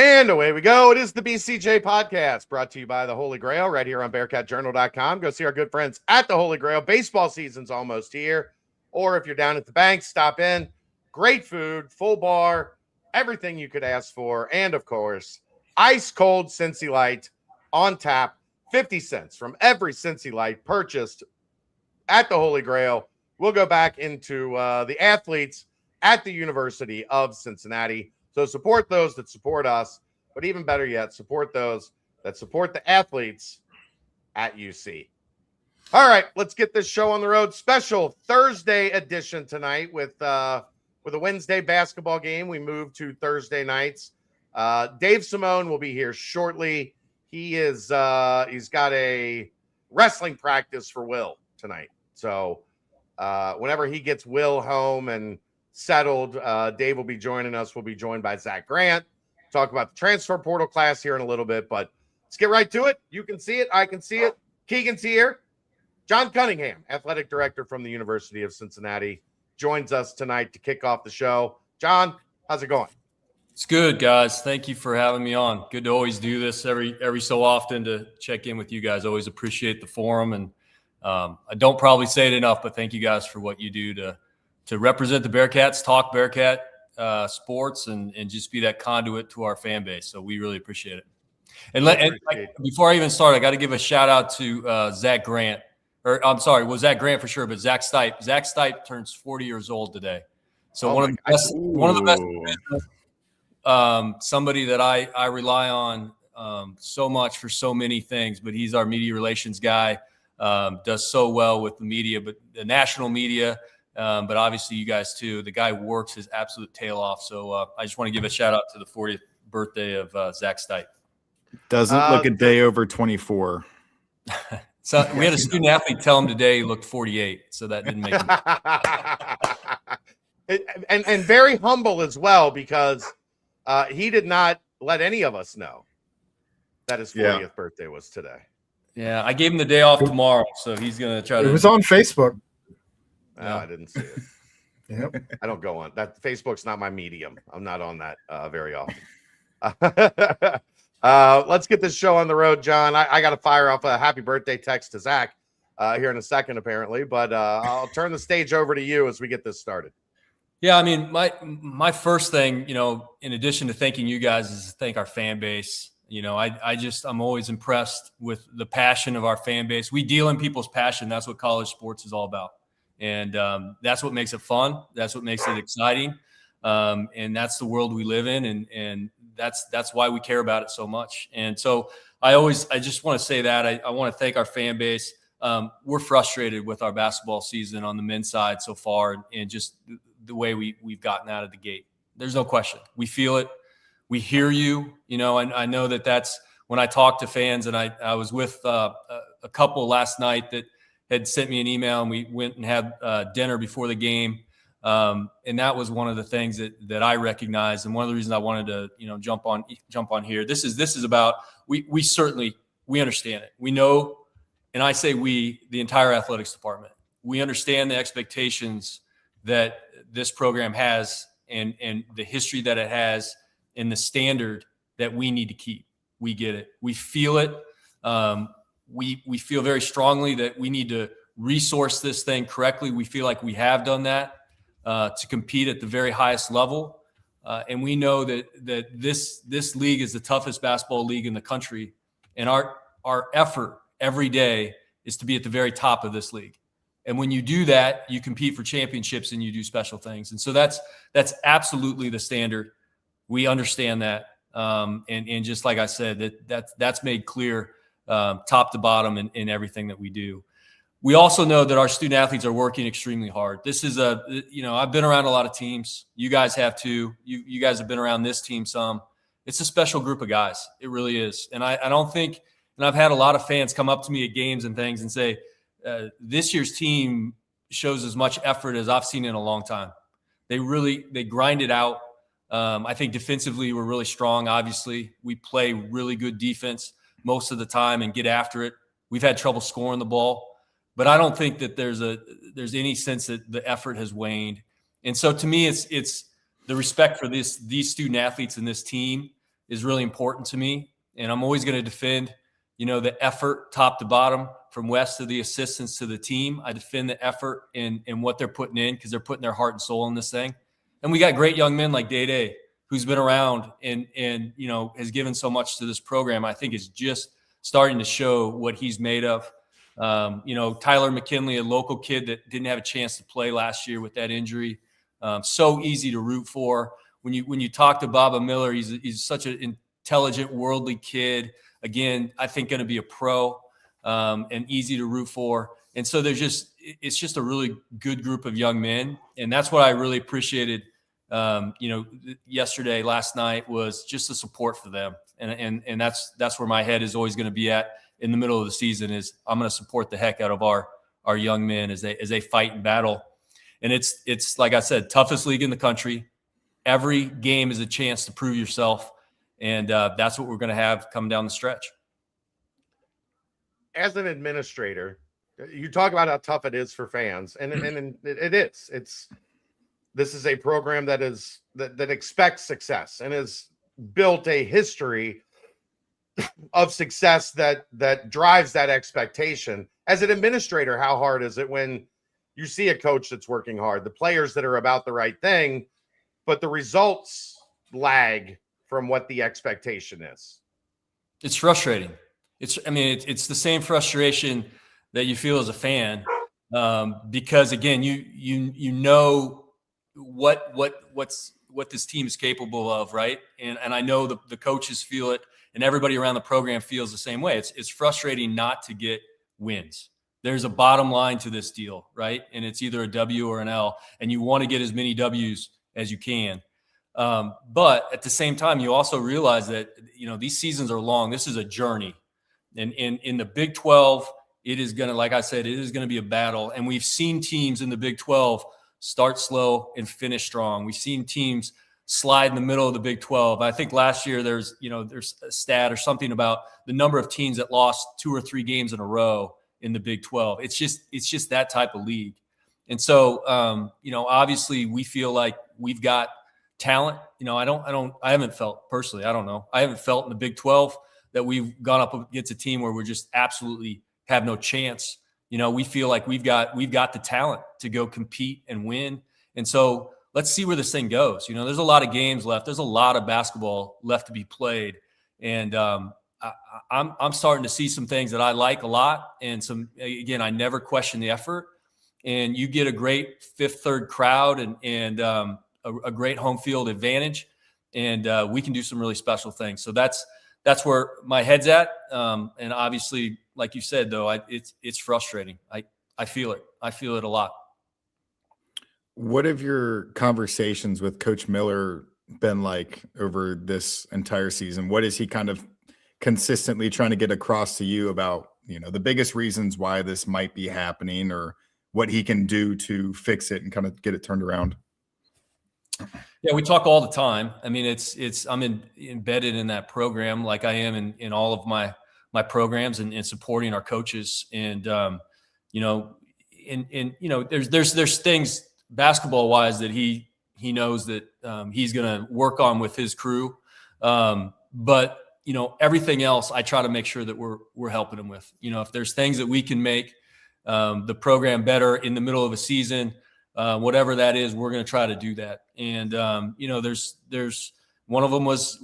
And away we go. It is the BCJ Podcast, brought to you by the Holy Grail, right here on BearcatJournal.com. Go see our good friends at the Holy Grail. Baseball season's almost here. Or if you're down at the bank, stop in. Great food, full bar, everything you could ask for. And, of course, ice-cold Cincy Light on tap, 50 cents from every Cincy Light purchased at the Holy Grail. We'll go back into the athletes at the University of Cincinnati. So support those that support us, but even better yet, support those that support the athletes at UC. All right, let's get this show on the road. Special Thursday edition tonight with a Wednesday basketball game. We move to Thursday nights. Dave Simone will be here shortly. He's got a wrestling practice for Will tonight. So whenever he gets Will home and settled, Dave will be joining us. We'll be joined by Zach Grant. Talk about the transfer portal class here in a little bit, but let's get right to it. You can see it. I can see it. Keegan's here. John Cunningham, athletic director from the University of Cincinnati, joins us tonight to kick off the show. John, how's it going? It's good, guys. Thank you for having me on. Good to always do this every so often to check in with you guys. Always appreciate the forum, and I don't probably say it enough, but thank you guys for what you do to represent the Bearcats, talk Bearcat sports, and just be that conduit to our fan base. So we really appreciate it. And before I even start, I got to give a shout out to Zach Grant. Or I'm sorry, well, Zach Grant for sure, but Zach Stipe. Zach Stipe turns 40 years old today. So one of the best. Somebody that I rely on so much for so many things, but he's our media relations guy. Does so well with the media, but the national media. But obviously you guys too. The guy works his absolute tail off. So I just want to give a shout out to the 40th birthday of Zach Stipe. Doesn't look a day over 24. So we had a student athlete tell him today he looked 48. So that didn't make him. and very humble as well, because he did not let any of us know that his 40th birthday was today. Yeah, I gave him the day off tomorrow, so he's going to try to. It was on Facebook. No, I didn't see it. Yep. I don't go on that. Facebook's not my medium. I'm not on that very often. Let's get this show on the road, John. I got to fire off a happy birthday text to Zach here in a second, apparently, but I'll turn the stage over to you as we get this started. Yeah, I mean, my first thing, in addition to thanking you guys, is to thank our fan base. I'm always impressed with the passion of our fan base. We deal in people's passion. That's what college sports is all about. And that's what makes it fun. That's what makes it exciting. And that's the world we live in. And that's why we care about it so much. And so I just want to say that I want to thank our fan base. We're frustrated with our basketball season on the men's side so far, and just the way we've gotten out of the gate. There's no question. We feel it. We hear you, and I know that's when I talk to fans, and I was with a couple last night that had sent me an email, and we went and had dinner before the game. And that was one of the things that I recognized. And one of the reasons I wanted to, jump on here. This is about, we certainly, we understand it. We know, and I say we, the entire athletics department, we understand the expectations that this program has and the history that it has and the standard that we need to keep. We get it. We feel it. We feel very strongly that we need to resource this thing correctly. We feel like we have done that to compete at the very highest level. And we know that this league is the toughest basketball league in the country. And our effort every day is to be at the very top of this league. And when you do that, you compete for championships and you do special things. And so that's absolutely the standard. We understand that. And just like I said, that's made clear top to bottom in everything that we do. We also know that our student athletes are working extremely hard. This is I've been around a lot of teams. You guys have too. You guys have been around this team some. It's a special group of guys. It really is. And I don't think, and I've had a lot of fans come up to me at games and things and say, this year's team shows as much effort as I've seen in a long time. They grind it out. I think defensively we're really strong. Obviously, we play really good defense most of the time and get after it. We've had trouble scoring the ball. But I don't think that there's any sense that the effort has waned. And so to me, it's the respect for these student athletes and this team is really important to me. And I'm always going to defend, the effort top to bottom, from Wes to the assistants to the team. I defend the effort in what they're putting in, because they're putting their heart and soul in this thing. And we got great young men like Day, who's been around and has given so much to this program. I think is just starting to show what he's made of. Tyler McKinley, a local kid that didn't have a chance to play last year with that injury. So easy to root for. When you talk to Baba Miller, he's such an intelligent, worldly kid. Again, I think going to be a pro, and easy to root for. And so it's just a really good group of young men. And that's what I really appreciated, yesterday, last night, was just the support for them. And that's where my head is always going to be at in the middle of the season. Is I'm going to support the heck out of our young men as they fight and battle. And it's like I said, toughest league in the country. Every game is a chance to prove yourself. And that's what we're going to have come down the stretch. As an administrator, you talk about how tough it is for fans, and it is. This is a program that expects success and has built a history of success that drives that expectation. As an administrator, how hard is it when you see a coach that's working hard, the players that are about the right thing, but the results lag from what the expectation is? It's frustrating. It's the same frustration that you feel as a fan, because again, you know what this team is capable of, right? And I know the coaches feel it, and everybody around the program feels the same way. It's frustrating not to get wins. There's a bottom line to this deal, right? And it's either a W or an L, and you want to get as many W's as you can. But at the same time, you also realize that, these seasons are long. This is a journey. And in the Big 12, it is going to, like I said, it is going to be a battle. And we've seen teams in the Big 12 start slow and finish strong. We've seen teams slide in the middle of the Big 12. I think last year there's a stat or something about the number of teams that lost 2 or 3 games in a row in the Big 12. It's just that type of league. And so, obviously we feel like we've got talent. I haven't felt personally, I haven't felt in the Big 12 that we've gone up against a team where we're just absolutely have no chance. We feel like we've got the talent to go compete and win. And so let's see where this thing goes. There's a lot of games left. There's a lot of basketball left to be played. And I'm starting to see some things that I like a lot. And again, I never question the effort. And you get a great fifth, third crowd and a great home field advantage. And we can do some really special things. So that's where my head's at. And obviously, like you said, though, it's frustrating. I feel it. I feel it a lot. What have your conversations with Coach Miller been like over this entire season? What is he kind of consistently trying to get across to you about, the biggest reasons why this might be happening, or what he can do to fix it and kind of get it turned around? Yeah, we talk all the time. I mean, I'm embedded in that program like I am in all of my programs and supporting our coaches. And, there's things basketball wise that he knows that he's going to work on with his crew. But, everything else, I try to make sure that we're helping him with. If there's things that we can make the program better in the middle of a season, whatever that is, we're going to try to do that. And, there's one of them was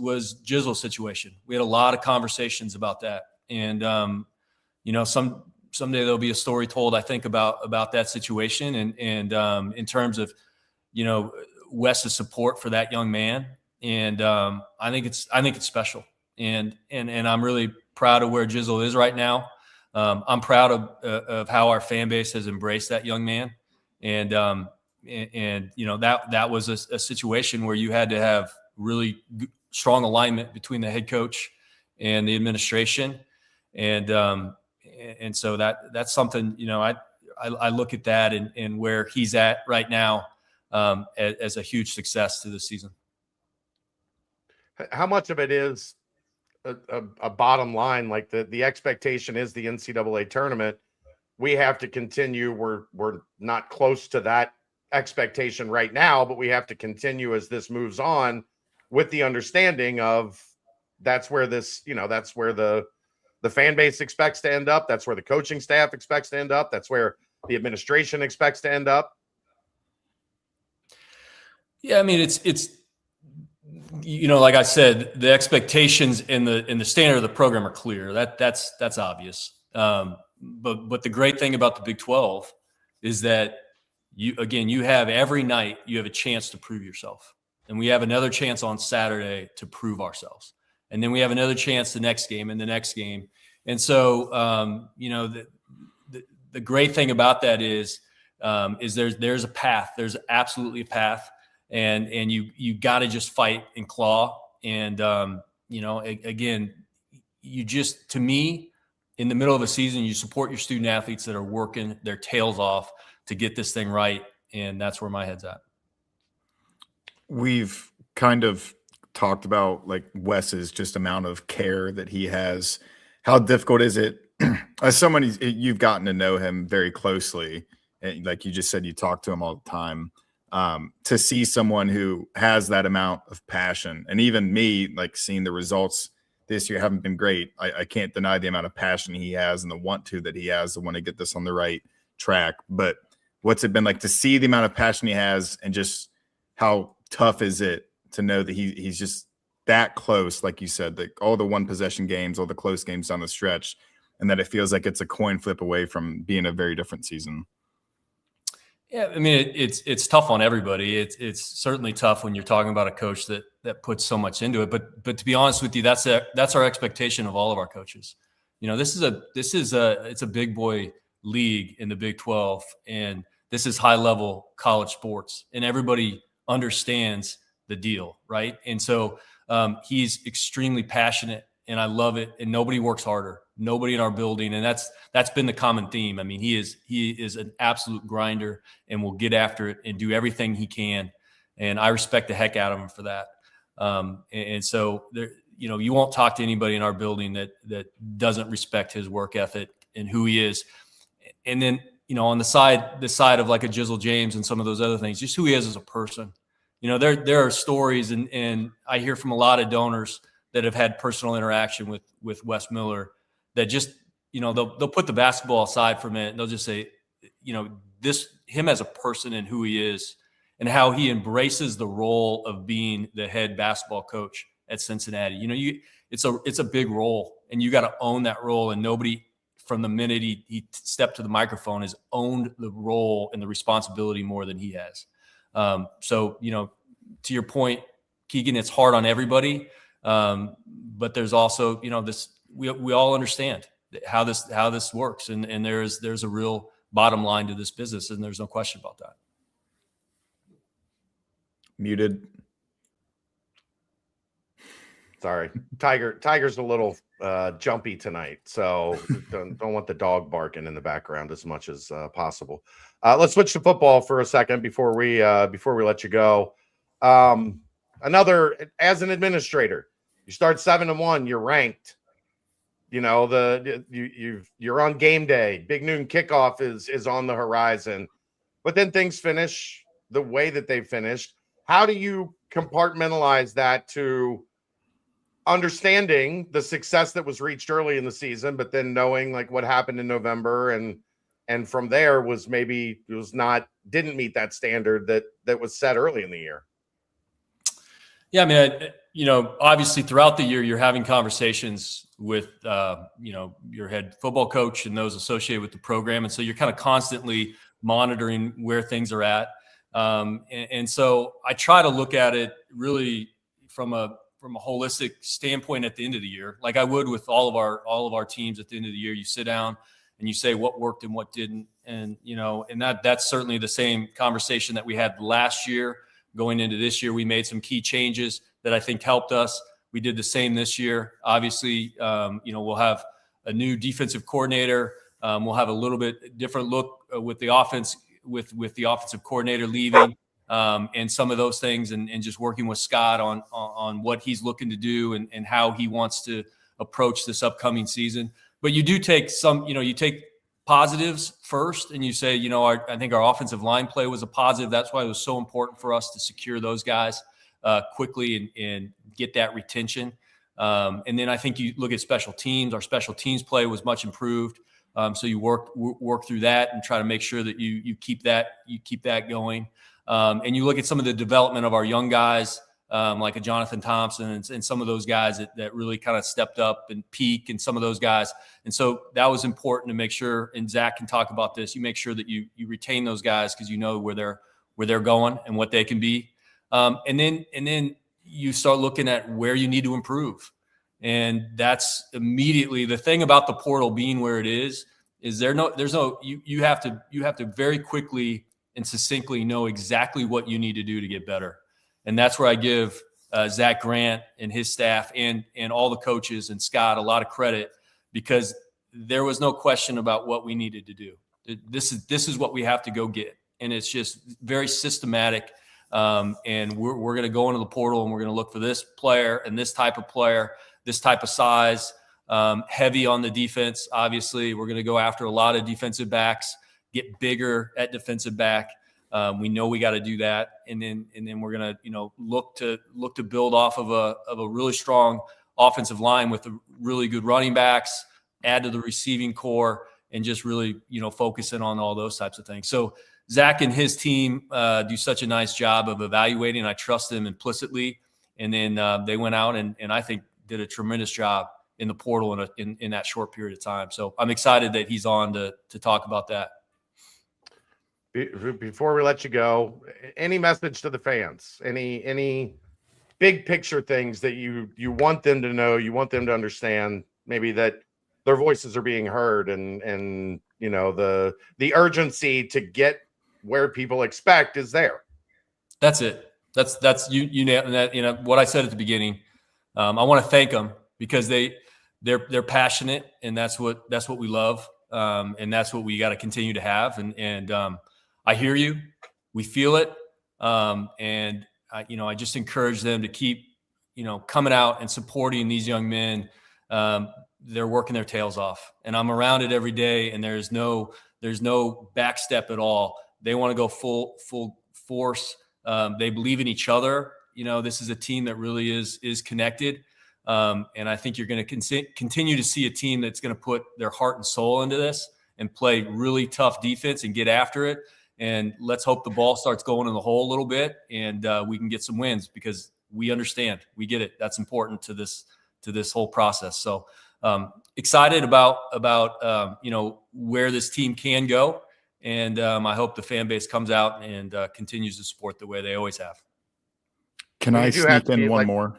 Jizzle's situation. We had a lot of conversations about that. And, someday there'll be a story told, I think, about that situation. And in terms of, Wes's support for that young man. And I think it's special. And I'm really proud of where Jizzle is right now. I'm proud of how our fan base has embraced that young man. And that was a situation where you had to have really strong alignment between the head coach and the administration. And so that's something, I look at that and where he's at right now as a huge success to this season. How much of it is a bottom line? Like the expectation is the NCAA tournament. We have to continue. We're not close to that expectation right now, but we have to continue as this moves on with the understanding of that's where this, that's where the fan base expects to end up. That's where the coaching staff expects to end up. That's where the administration expects to end up. Yeah, I mean, it's like I said, the expectations in the standard of the program are clear. That's obvious. But the great thing about the Big 12 is that you have every night you have a chance to prove yourself, and we have another chance on Saturday to prove ourselves, and then we have another chance the next game and the next game. And so the great thing about that is there's a path. There's absolutely a path. And you got to just fight and claw. And, again, you just, to me, in the middle of a season, you support your student athletes that are working their tails off to get this thing right. And that's where my head's at. We've kind of talked about like Wes's just amount of care that he has. How difficult is it as someone you've gotten to know him very closely? And like you just said, you talk to him all the time. To see someone who has that amount of passion, and even me, like seeing the results this year haven't been great. I can't deny the amount of passion he has and the want to get this on the right track. But what's it been like to see the amount of passion he has, and just how tough is it to know that he's just that close, like you said, like all the one possession games, all the close games down the stretch, and that it feels like it's a coin flip away from being a very different season. Yeah, I mean, it's tough on everybody. It's certainly tough when you're talking about a coach that puts so much into it. But to be honest with you, that's our expectation of all of our coaches. It's a big boy league in the Big 12, and this is high level college sports, and everybody understands the deal, right? And so he's extremely passionate, and I love it. And nobody works harder. Nobody in our building. And that's been the common theme. I mean, he is an absolute grinder and will get after it and do everything he can. And I respect the heck out of him for that. And so there, you won't talk to anybody in our building that doesn't respect his work ethic and who he is. And then, on the side of like a Jizzle James and some of those other things, just who he is as a person. There are stories, and I hear from a lot of donors that have had personal interaction with Wes Miller, that just, they'll put the basketball aside for a minute, and they'll just say, him as a person and who he is and how he embraces the role of being the head basketball coach at Cincinnati. It's a big role, and you got to own that role. And nobody from the minute he stepped to the microphone has owned the role and the responsibility more than he has. So, to your point, Keegan, it's hard on everybody. But there's also, this, we all understand how this works. And there's a real bottom line to this business, and there's no question about that. Muted. Sorry. Tiger's a little jumpy tonight, so don't want the dog barking in the background as much as possible. Let's switch to football for a second before we let you go. As an administrator, you start 7-1, you're ranked. You're on game day. Big noon kickoff is on the horizon, but then things finish the way that they finished. How do you compartmentalize that to understanding the success that was reached early in the season, but then knowing like what happened in November and from there didn't meet that standard that was set early in the year? Yeah, I mean, obviously throughout the year, you're having conversations with, your head football coach and those associated with the program. And so you're kind of constantly monitoring where things are at. And so I try to look at it really from a holistic standpoint at the end of the year, like I would with all of our teams at the end of the year. You sit down and you say what worked and what didn't. And, and that's certainly the same conversation that we had last year. Going into this year, we made some key changes that I think helped us. We did the same this year. Obviously, we'll have a new defensive coordinator. We'll have a little bit different look with the offense, with the offensive coordinator leaving, and some of those things, and just working with Scott on what he's looking to do and how he wants to approach this upcoming season. But you do take you take positives first, and you say, I think our offensive line play was a positive. That's why it was so important for us to secure those guys quickly and get that retention. And then I think you look at special teams. Our special teams play was much improved. So you work through that and try to make sure that you keep that going. And you look at some of the development of our young guys, like a Jonathan Thompson and some of those guys that really kind of stepped up and peak, and some of those guys. And so that was important to make sure, and Zach can talk about this, you make sure that you retain those guys because you know where they're going and what they can be. And then you start looking at where you need to improve. And that's immediately the thing about the portal being where it is you have to very quickly and succinctly know exactly what you need to do to get better. And that's where I give Zach Grant and his staff and all the coaches and Scott a lot of credit, because there was no question about what we needed to do. This is what we have to go get. And it's just very systematic. And we're going to go into the portal and we're going to look for this player and this type of player, this type of size, heavy on the defense. Obviously, we're going to go after a lot of defensive backs, get bigger at defensive back. We know we got to do that, and then we're going to look to build off of a really strong offensive line with the really good running backs, add to the receiving core, and just really focus in on all those types of things. So Zach and his team do such a nice job of evaluating. I trust them implicitly, and then they went out and I think did a tremendous job in the portal in that short period of time. So I'm excited that he's on to talk about that. Before we let you go, any message to the fans? Any big picture things that you want them to know, you want them to understand, maybe that their voices are being heard, and the urgency to get where people expect is there? That's it. That's you know that, what I said at the beginning. I want to thank them because they're passionate, and that's what we love, and that's what we got to continue to have. And I hear you, we feel it, and I just encourage them to keep coming out and supporting these young men. They're working their tails off, and I'm around it every day. And there's no backstep at all. They want to go full force. They believe in each other. This is a team that really is connected. And I think you're going to continue to see a team that's going to put their heart and soul into this and play really tough defense and get after it. And let's hope the ball starts going in the hole a little bit, and we can get some wins, because we understand, we get it. That's important to this whole process. So excited about where this team can go. And I hope the fan base comes out and continues to support the way they always have. Can I sneak in one more?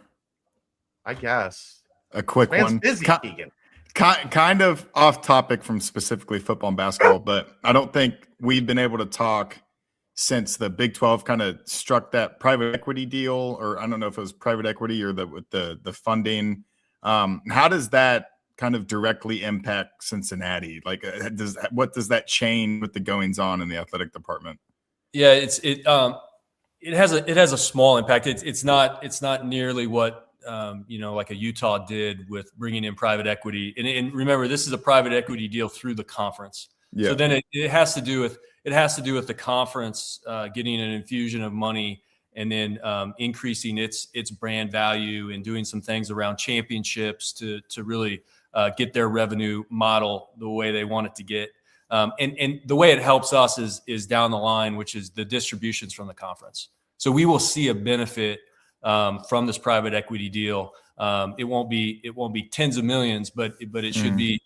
I guess. A quick one. Busy, Keegan. Kind of off topic from specifically football and basketball, but I don't think we've been able to talk since the Big 12 kind of struck that private equity deal, or I don't know if it was private equity or the funding. How does that kind of directly impact Cincinnati? Like, what does that change with the goings on in the athletic department? Yeah, it has a small impact. It's not nearly what like a Utah did with bringing in private equity. And remember, this is a private equity deal through the conference. Yeah. So then it has to do with the conference getting an infusion of money, and then increasing its brand value and doing some things around championships to really get their revenue model the way they want it to get. And the way it helps us is down the line, which is the distributions from the conference. So we will see a benefit from this private equity deal. It won't be tens of millions, but it should be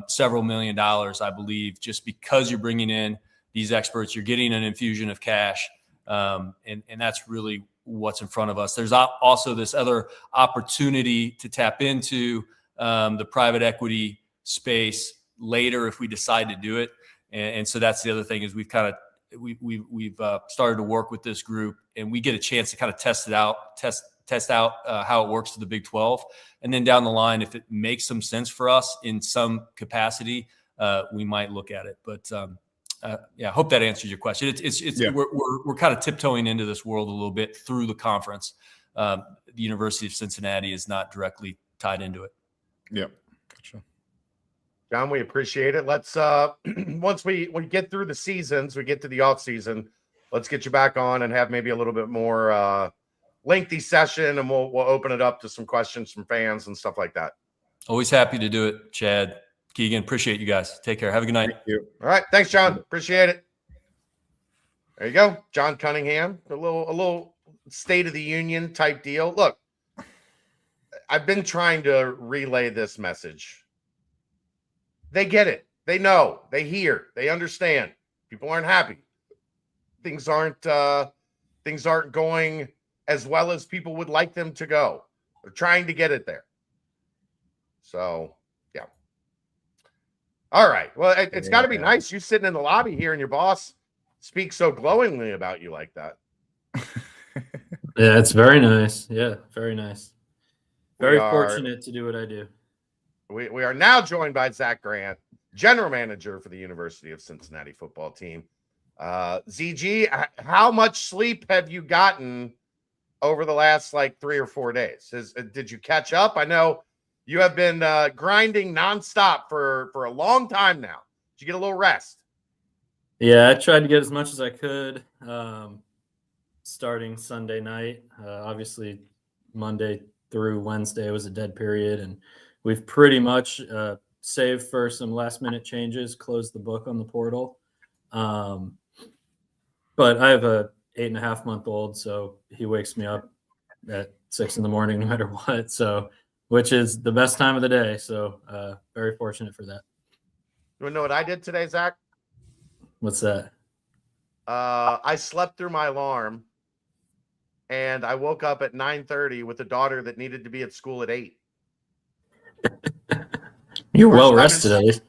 several $1 million, I believe, just because you're bringing in these experts, you're getting an infusion of cash. And that's really what's in front of us. There's also this other opportunity to tap into the private equity space later if we decide to do it. And so that's the other thing, is we've started to work with this group, and we get a chance to kind of test out how it works to the Big 12. And then down the line, if it makes some sense for us in some capacity, we might look at it. But I hope that answers your question. We're kind of tiptoeing into this world a little bit through the conference. The University of Cincinnati is not directly tied into it. Yeah, gotcha. John, we appreciate it. Let's once we get through the seasons, we get to the off season, let's get you back on and have maybe a little bit more lengthy session, and we'll open it up to some questions from fans and stuff like that. Always happy to do it, Chad. Keegan, appreciate you guys. Take care. Have a good night. Thank you. All right. Thanks, John. Appreciate it. There you go. John Cunningham, a little State of the Union type deal. Look, I've been trying to relay this message. They get it. They know. They hear. They understand. People aren't happy. Things aren't going as well as people would like them to go. They're trying to get it there. So, yeah. All right. Well, it's got to be nice. You sitting in the lobby here and your boss speaks so glowingly about you like that. Yeah, it's very nice. Yeah, very nice. Very fortunate to do what I do. We are now joined by Zach Grant, general manager for the University of Cincinnati football team. ZG, how much sleep have you gotten over the last 3 or 4 days? Did you catch up? I know you have been grinding nonstop for a long time now. Did you get a little rest? Yeah, I tried to get as much as I could starting Sunday night. Obviously, Monday through Wednesday was a dead period, and we've pretty much saved for some last-minute changes, closed the book on the portal. But I have a 8.5-month-old, so he wakes me up at 6 a.m. no matter what. So, which is the best time of the day. So, very fortunate for that. You want to know what I did today, Zach? What's that? I slept through my alarm, and I woke up at 9:30 with a daughter that needed to be at school at 8. You're well rested, at least.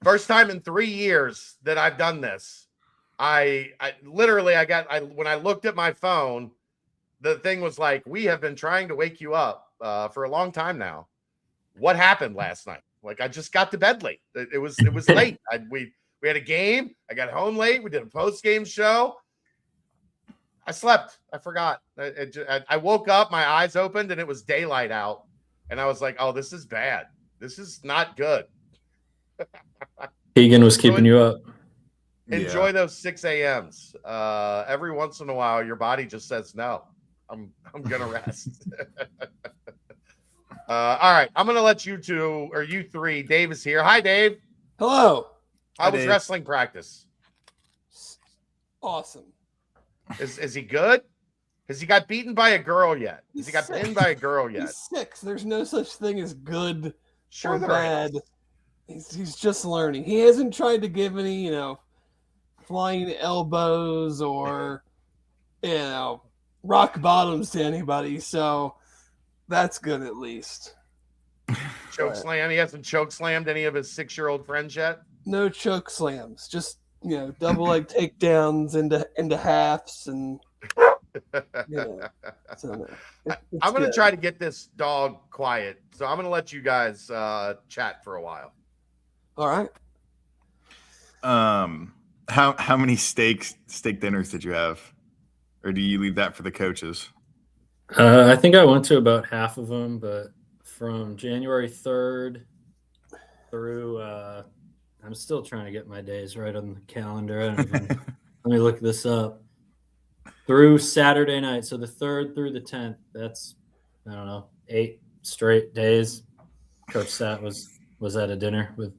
First time in 3 years that I've done this. I literally when I looked at my phone, the thing was like, we have been trying to wake you up for a long time now. What happened last night? I just got to bed late. It was late. We had a game. I got home late. We did a post-game show. I slept. I forgot. I woke up, my eyes opened, and it was daylight out. And I was like, oh, this is bad. This is not good. Keegan was keeping you up. Enjoy those 6 a.m.s. Every once in a while, your body just says, no, I'm going to rest. All right. I'm going to let you two, or you three, Dave is here. Hi, Dave. Hello. How was wrestling practice? Awesome. Is he good? Has he got beaten by a girl yet? Has he got pinned by a girl yet? He's 6. There's no such thing as good or there bad. He's just learning. He hasn't tried to give any, flying elbows or, rock bottoms to anybody. So that's good at least. Choke slam. He hasn't choke slammed any of his 6-year-old friends yet? No choke slams. Just, double leg takedowns into halves and so I'm going to try to get this dog quiet. So I'm going to let you guys chat for a while. All right. How many steak dinners did you have? Or do you leave that for the coaches? I think I went to about half of them, but from January 3rd through I'm still trying to get my days right on the calendar. I don't even, let me look this up. Through Saturday night, so the 3rd through the 10th, that's, 8 straight days. Coach Sat was at a dinner with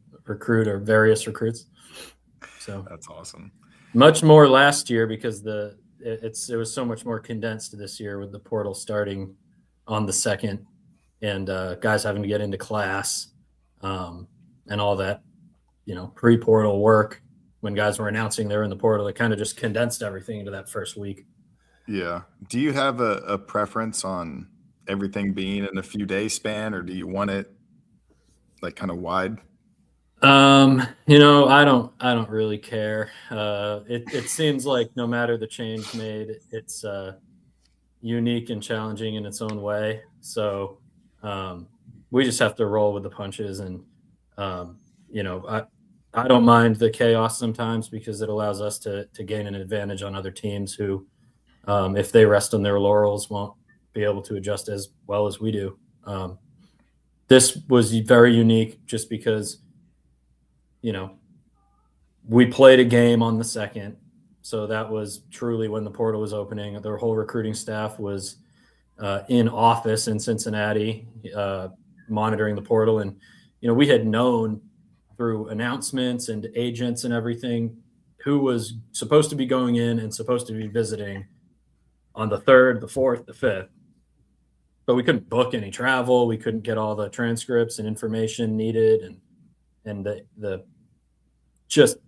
various recruits. So that's awesome. Much more last year because it was so much more condensed this year with the portal starting on the 2nd and guys having to get into class and all that, pre-portal work. When guys were announcing they're in the portal, it kind of just condensed everything into that first week. Yeah. Do you have a preference on everything being in a few day span, or do you want it kind of wide? I don't really care. It seems like no matter the change made, it's unique and challenging in its own way. So we just have to roll with the punches, and I don't mind the chaos sometimes because it allows us to gain an advantage on other teams who, if they rest on their laurels, won't be able to adjust as well as we do. This was very unique just because, we played a game on the 2nd. So that was truly when the portal was opening. Their whole recruiting staff was in office in Cincinnati, monitoring the portal. And, we had known through announcements and agents and everything who was supposed to be going in and supposed to be visiting on the 3rd, the 4th, the 5th. But we couldn't book any travel. We couldn't get all the transcripts and information needed. And the just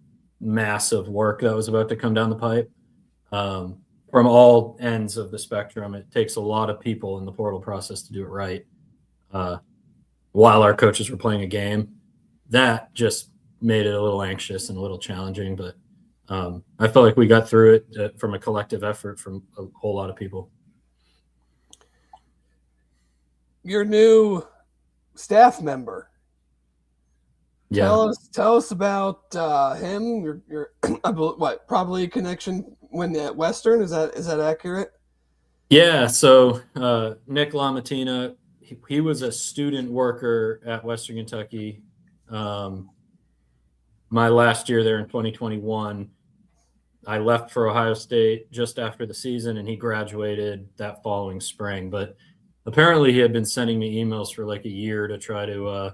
massive work that was about to come down the pipe from all ends of the spectrum. It takes a lot of people in the portal process to do it right. While our coaches were playing a game, that just made it a little anxious and a little challenging. But I felt like we got through it from a collective effort from a whole lot of people. Your new staff member. Yeah. Tell us about him. Your probably a connection when at Western. Is that accurate? Yeah. So Nick LaMattina, he was a student worker at Western Kentucky. My last year there in 2021, I left for Ohio State just after the season, and he graduated that following spring. But apparently he had been sending me emails for like a year to try to,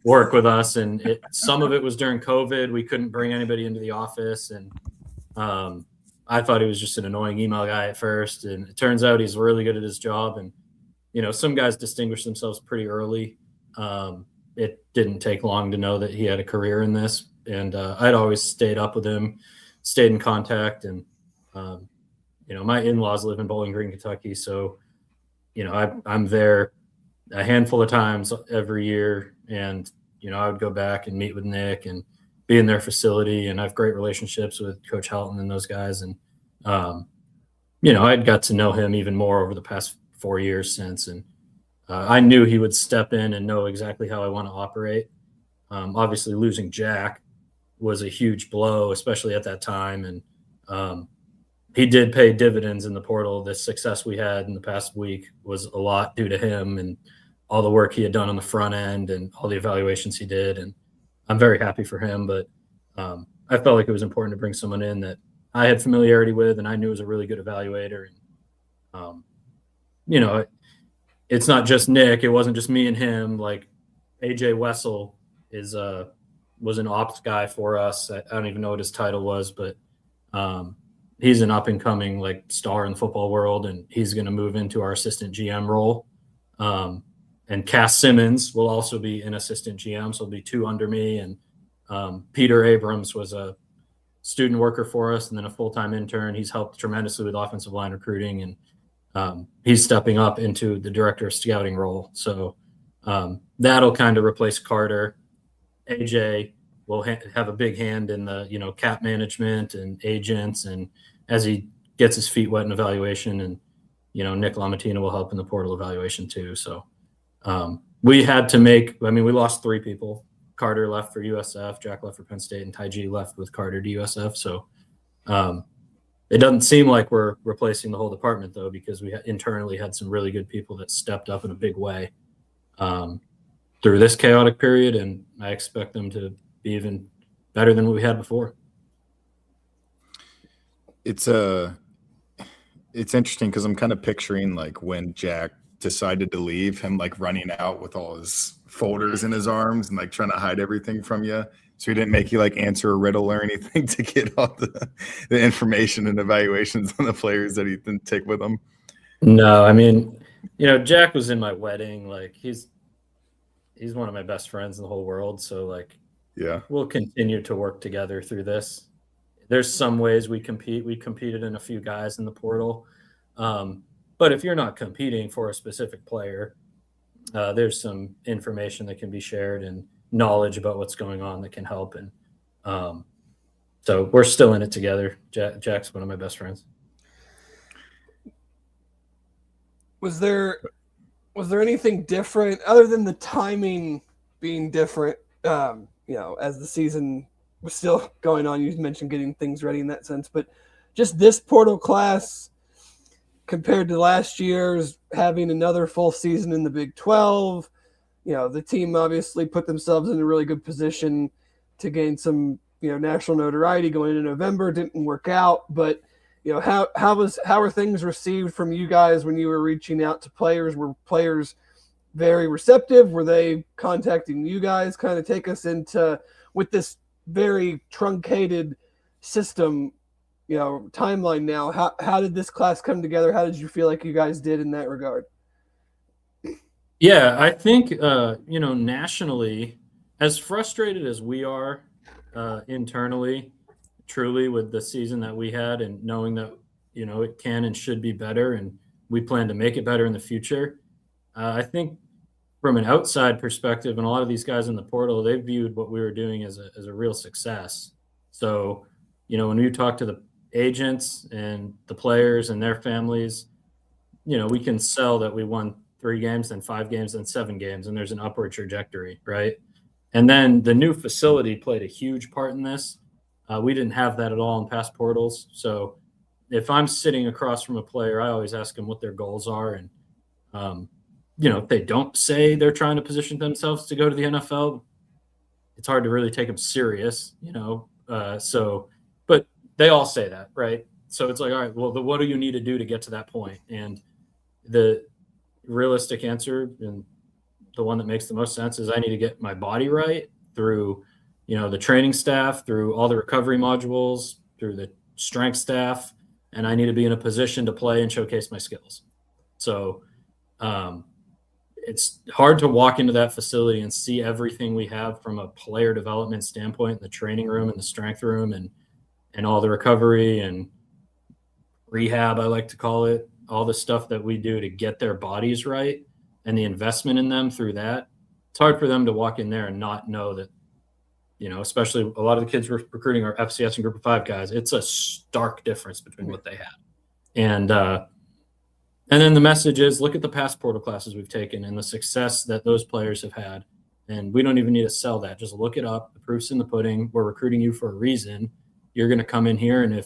work with us. And some of it was during COVID. We couldn't bring anybody into the office. And I thought he was just an annoying email guy at first. And it turns out he's really good at his job. And, some guys distinguish themselves pretty early. It didn't take long to know that he had a career in this. And I'd always stayed up with him, stayed in contact. And, my in-laws live in Bowling Green, Kentucky. So, I'm there a handful of times every year. And, I would go back and meet with Nick and be in their facility. And I have great relationships with Coach Helton and those guys. And, I'd got to know him even more over the past 4 years since. And I knew he would step in and know exactly how I want to operate. Obviously, losing Jack was a huge blow, especially at that time. And he did pay dividends in the portal. The success we had in the past week was a lot due to him and all the work he had done on the front end and all the evaluations he did. And I'm very happy for him. But I felt like it was important to bring someone in that I had familiarity with and I knew was a really good evaluator. And, it's not just Nick. It wasn't just me and him. Like AJ Wessel was an ops guy for us. I don't even know what his title was, but he's an up and coming star in the football world, and he's going to move into our assistant GM role. And Cass Simmons will also be an assistant GM, so it'll be 2 under me. And Peter Abrams was a student worker for us and then a full-time intern. He's helped tremendously with offensive line recruiting, and he's stepping up into the director of scouting role. So that'll kind of replace Carter. AJ will have a big hand in the, cap management and agents. And as he gets his feet wet in evaluation, and, Nick LaMattina will help in the portal evaluation too. So we had to we lost 3 people. Carter left for USF, Jack left for Penn State, and Ty G left with Carter to USF. So it doesn't seem like we're replacing the whole department, though, because we internally had some really good people that stepped up in a big way through this chaotic period, and I expect them to be even better than what we had before. It's interesting because I'm kind of picturing when Jack decided to leave, him running out with all his folders in his arms and trying to hide everything from you. So he didn't make you answer a riddle or anything to get all the information and evaluations on the players that he didn't take with him. No, Jack was in my wedding. He's one of my best friends in the whole world. So yeah, we'll continue to work together through this. There's some ways we compete. We competed in a few guys in the portal. But if you're not competing for a specific player, there's some information that can be shared and knowledge about what's going on that can help. And so we're still in it together. Jack's one of my best friends. Was there anything different other than the timing being different? As the season was still going on, you mentioned getting things ready in that sense, but just this portal class compared to last year's, having another full season in the Big 12, the team obviously put themselves in a really good position to gain some, national notoriety going into November. Didn't work out, but how are things received from you guys when you were reaching out to players? Were players very receptive? Were they contacting you guys? Kind of take us into, with this very truncated system, timeline now. How did this class come together? How did you feel like you guys did in that regard? Yeah, I think, nationally, as frustrated as we are internally, truly, with the season that we had and knowing that, it can and should be better and we plan to make it better in the future. I think from an outside perspective, and a lot of these guys in the portal, they viewed what we were doing as a real success. So, when you talk to the agents and the players and their families, we can sell that we won 3 games, then 5 games, then 7 games, and there's an upward trajectory, right? And then the new facility played a huge part in this. We didn't have that at all in past portals. So if I'm sitting across from a player, I always ask them what their goals are. And, if they don't say they're trying to position themselves to go to the NFL, it's hard to really take them serious, but they all say that, right? So it's like, all right, well, what do you need to do to get to that point? And the realistic answer, and the one that makes the most sense, is I need to get my body right through, the training staff, through all the recovery modules, through the strength staff, and I need to be in a position to play and showcase my skills. So it's hard to walk into that facility and see everything we have from a player development standpoint in the training room and the strength room and all the recovery and rehab, I like to call it, all the stuff that we do to get their bodies right and the investment in them through that. It's hard for them to walk in there and not know that, especially a lot of the kids we're recruiting are FCS and Group of 5 guys. It's a stark difference between what they had. And then the message is, look at the past portal classes we've taken and the success that those players have had. And we don't even need to sell that. Just look it up. The proof's in the pudding. We're recruiting you for a reason. You're going to come in here, and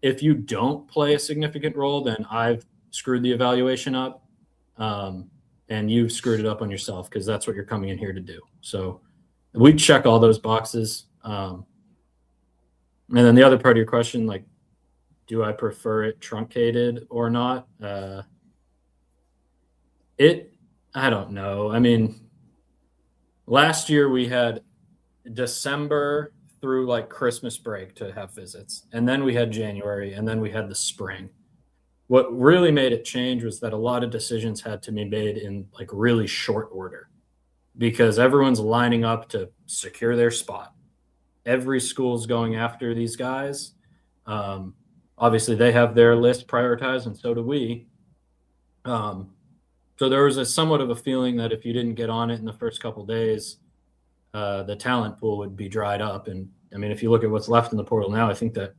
if you don't play a significant role, then I've screwed the evaluation up, and you've screwed it up on yourself, because that's what you're coming in here to do. So we check all those boxes. And then the other part of your question, like, do I prefer it truncated or not? I don't know. I mean, last year we had December through like Christmas break to have visits. And then we had January, and then we had the spring. What really made it change was that a lot of decisions had to be made in like really short order, because everyone's lining up to secure their spot. Every school's going after these guys. Obviously they have their list prioritized, and so do we. So there was somewhat of a feeling that if you didn't get on it in the first couple of days, the talent pool would be dried up. And I mean, if you look at what's left in the portal now, I think that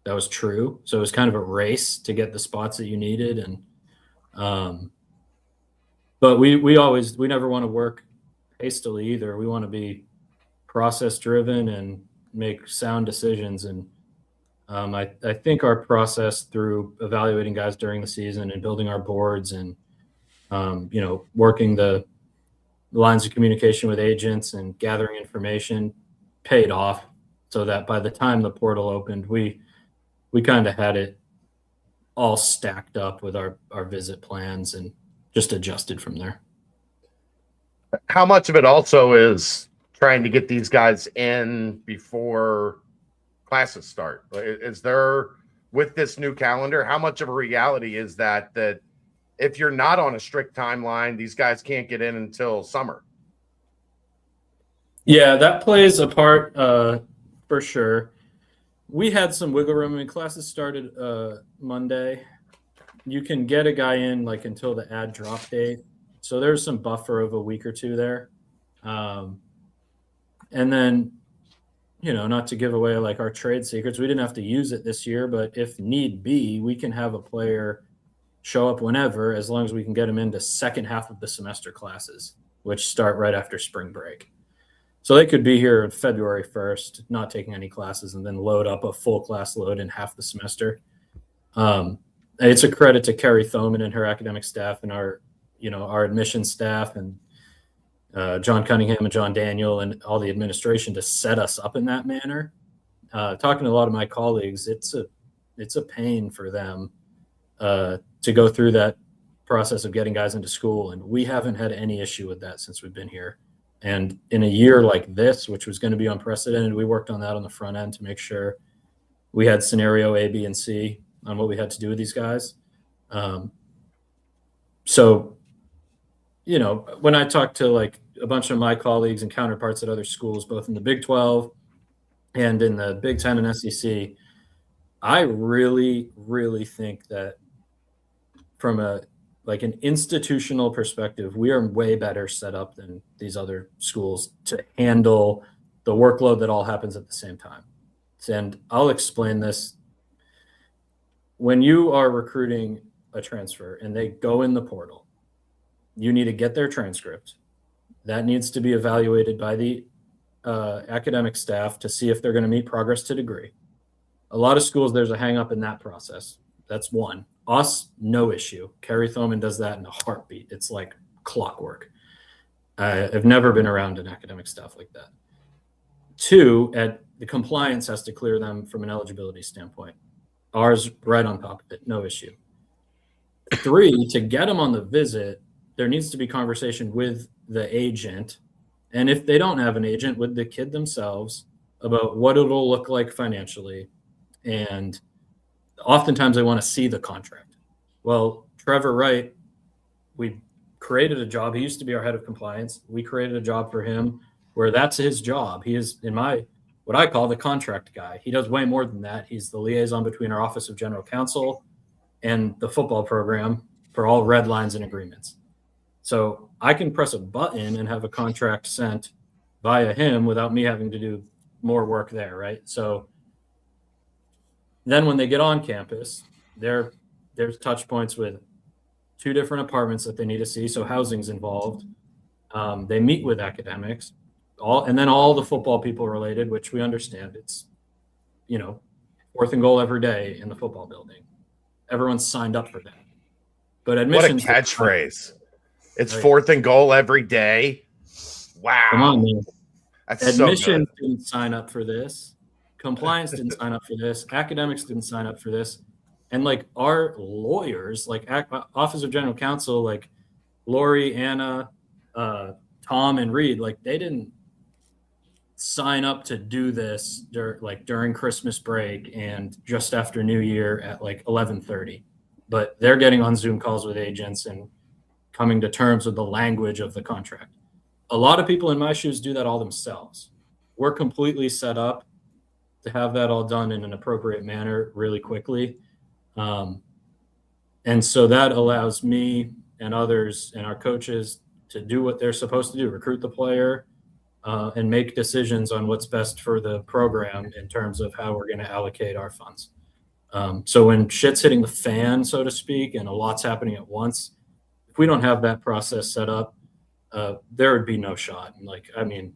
was true. So it was kind of a race to get the spots that you needed. And, but we never want to work hastily either. We want to be process driven and make sound decisions. And I think our process through evaluating guys during the season and building our boards and, working the lines of communication with agents and gathering information paid off, so that by the time the portal opened, we kind of had it all stacked up with our visit plans and just adjusted from there. How much of it also is trying to get these guys in before classes start? Is there, with this new calendar, how much of a reality is that if you're not on a strict timeline, these guys can't get in until summer? Yeah, that plays a part for sure. We had some wiggle room. I mean, classes started Monday. You can get a guy in like until the ad drop date. So there's some buffer of a week or two there. And then, not to give away like our trade secrets, we didn't have to use it this year, but if need be, we can have a player show up whenever, as long as we can get them into second half of the semester classes, which start right after spring break. So they could be here February 1st, not taking any classes, and then load up a full class load in half the semester. It's a credit to Carrie Thoman and her academic staff and our admissions staff and John Cunningham and John Daniel and all the administration to set us up in that manner. Talking to a lot of my colleagues, it's it's a pain for them to go through that process of getting guys into school. And we haven't had any issue with that since we've been here. And in a year like this, which was going to be unprecedented, we worked on that on the front end to make sure we had scenario A, B, and C on what we had to do with these guys. So, you know, when I talk to like a bunch of my colleagues and counterparts at other schools, both in the Big 12 and in the Big 10 and SEC, I really, really think that from an institutional perspective, we are way better set up than these other schools to handle the workload that all happens at the same time. And I'll explain this. When you are recruiting a transfer and they go in the portal, you need to get their transcript. That needs to be evaluated by the academic staff to see if they're going to meet progress to degree. A lot of schools, there's a hang up in that process. That's one. Us, no issue. Kerry Thoman does that in a heartbeat. It's like clockwork. I've never been around an academic staff like that. Two, the compliance has to clear them from an eligibility standpoint. Ours, right on top of it, no issue. Three, to get them on the visit, there needs to be conversation with the agent. And if they don't have an agent, with the kid themselves about what it'll look like financially. And oftentimes they want to see the contract. Well, Trevor Wright, we created a job. He used to be our head of compliance. We created a job for him where that's his job. He is, in what I call the contract guy. He does way more than that. He's the liaison between our Office of General Counsel and the football program for all red lines and agreements. So I can press a button and have a contract sent via him without me having to do more work there, right? So then when they get on campus, there's touch points with 2 different apartments that they need to see. So housing's involved. They meet with academics, and then all the football people related, which we understand. It's, 4th and goal every day in the football building. Everyone's signed up for that. But admissions. What a catchphrase. It's right. 4th and goal every day. Wow. Come on, man. That's admissions so didn't sign up for this. Compliance didn't sign up for this. Academics didn't sign up for this. And like our lawyers, like Office of General Counsel, like Lori, Anna, Tom, and Reed, like they didn't sign up to do this during Christmas break and just after New Year at like 11:30. But they're getting on Zoom calls with agents and coming to terms with the language of the contract. A lot of people in my shoes do that all themselves. We're completely set up to have that all done in an appropriate manner really quickly. And so that allows me and others and our coaches to do what they're supposed to do, recruit the player, and make decisions on what's best for the program in terms of how we're going to allocate our funds. So when shit's hitting the fan, so to speak, and a lot's happening at once, if we don't have that process set up, there would be no shot. And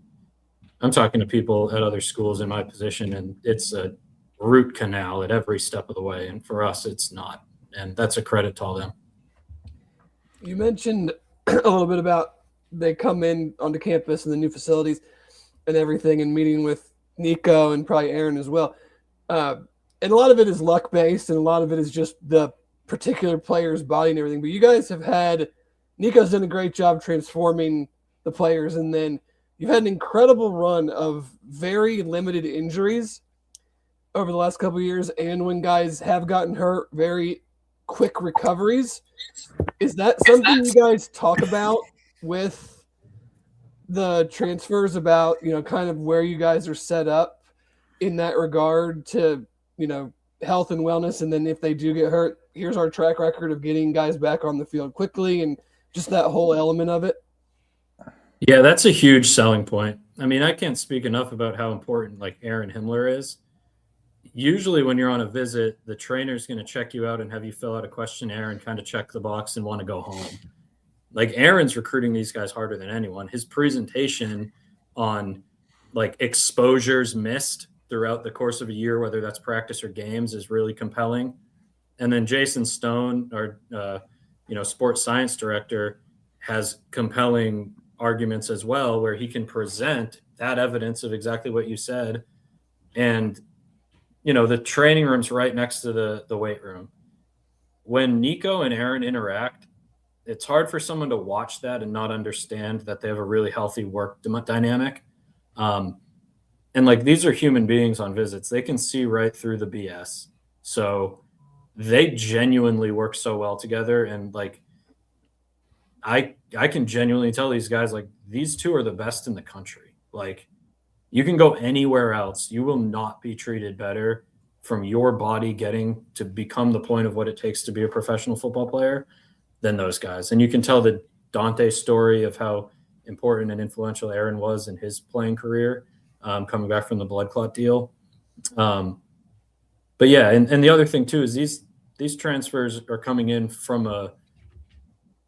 I'm talking to people at other schools in my position, and it's a root canal at every step of the way. And for us, it's not. And that's a credit to all them. You mentioned a little bit about they come in onto campus and the new facilities and everything and meeting with Nico and probably Aaron as well. And a lot of it is luck-based, and a lot of it is just the particular player's body and everything. But you guys have had – Nico's done a great job transforming the players, and then you've had an incredible run of very limited injuries over the last couple of years, and when guys have gotten hurt, very quick recoveries. Is that something you guys talk about with the transfers about, kind of where you guys are set up in that regard to, health and wellness? And then if they do get hurt, here's our track record of getting guys back on the field quickly and just that whole element of it. Yeah, that's a huge selling point. I can't speak enough about how important like Aaron Himmler is. Usually when you're on a visit, the trainer's going to check you out and have you fill out a questionnaire and kind of check the box and want to go home. Like Aaron's recruiting these guys harder than anyone. His presentation on like exposures missed throughout the course of a year, whether that's practice or games, is really compelling. And then Jason Stone, our sports science director, has compelling arguments as well, where he can present that evidence of exactly what you said. And the training room's right next to the weight room. When Nico and Aaron interact, it's hard for someone to watch that and not understand that they have a really healthy work dynamic. And like, these are human beings on visits. They can see right through the BS. So they genuinely work so well together. And like, I can genuinely tell these guys, like, these two are the best in the country. Like, you can go anywhere else. You will not be treated better from your body getting to become the point of what it takes to be a professional football player than those guys. And you can tell the Dante story of how important and influential Aaron was in his playing career, coming back from the blood clot deal. But yeah, and the other thing too is these transfers are coming in from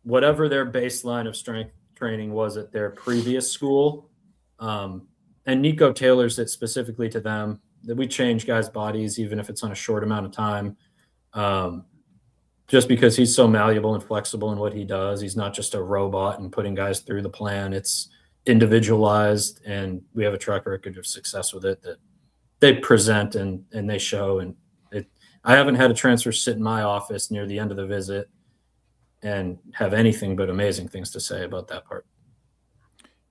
whatever their baseline of strength training was at their previous school. And Nico tailors it specifically to them. That we change guys' bodies, even if it's on a short amount of time, just because he's so malleable and flexible in what he does. He's not just a robot and putting guys through the plan. It's individualized, and we have a track record of success with it that they present and they show. And I haven't had a transfer sit in my office near the end of the visit and have anything but amazing things to say about that part.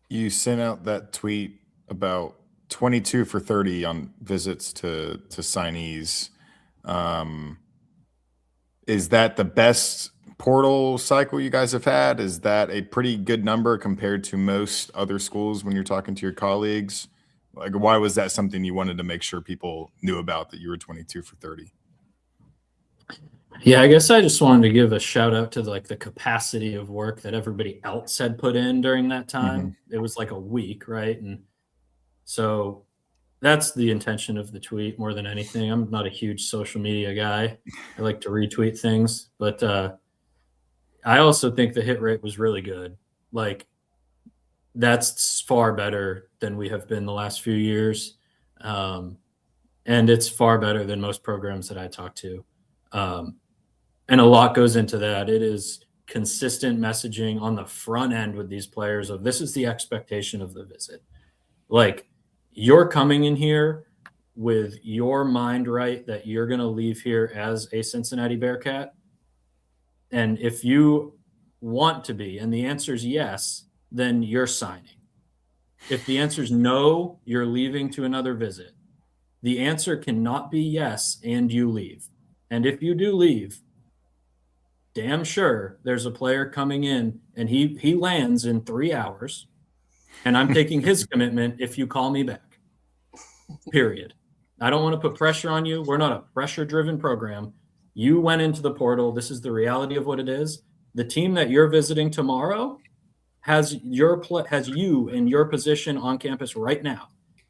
You sent out that tweet about 22 for 30 on visits to signees. Is that the best portal cycle you guys have had? Is that a pretty good number compared to most other schools when you're talking to your colleagues? Like, why was that something you wanted to make sure people knew about, that you were 22 for 30? Yeah, I guess I just wanted to give a shout out to like the capacity of work that everybody else had put in during that time. Mm-hmm. It was like a week, right? And so that's the intention of the tweet more than anything. I'm not a huge social media guy. I like to retweet things, but I also think the hit rate was really good. Like, that's far better than we have been the last few years. And it's far better than most programs that I talk to. And a lot goes into that. It is consistent messaging on the front end with these players of this is the expectation of the visit. Like, you're coming in here with your mind right that you're going to leave here as a Cincinnati Bearcat. And if you want to be, and the answer is yes, then you're signing. If the answer is no, you're leaving to another visit. The answer cannot be yes and you leave. And if you do leave, damn sure there's a player coming in and he lands in 3 hours, and I'm taking his commitment if you call me back. Period. I don't want to put pressure on you. We're not a pressure-driven program. You went into the portal. This is the reality of what it is. The team that you're visiting tomorrow has you in your position on campus right now.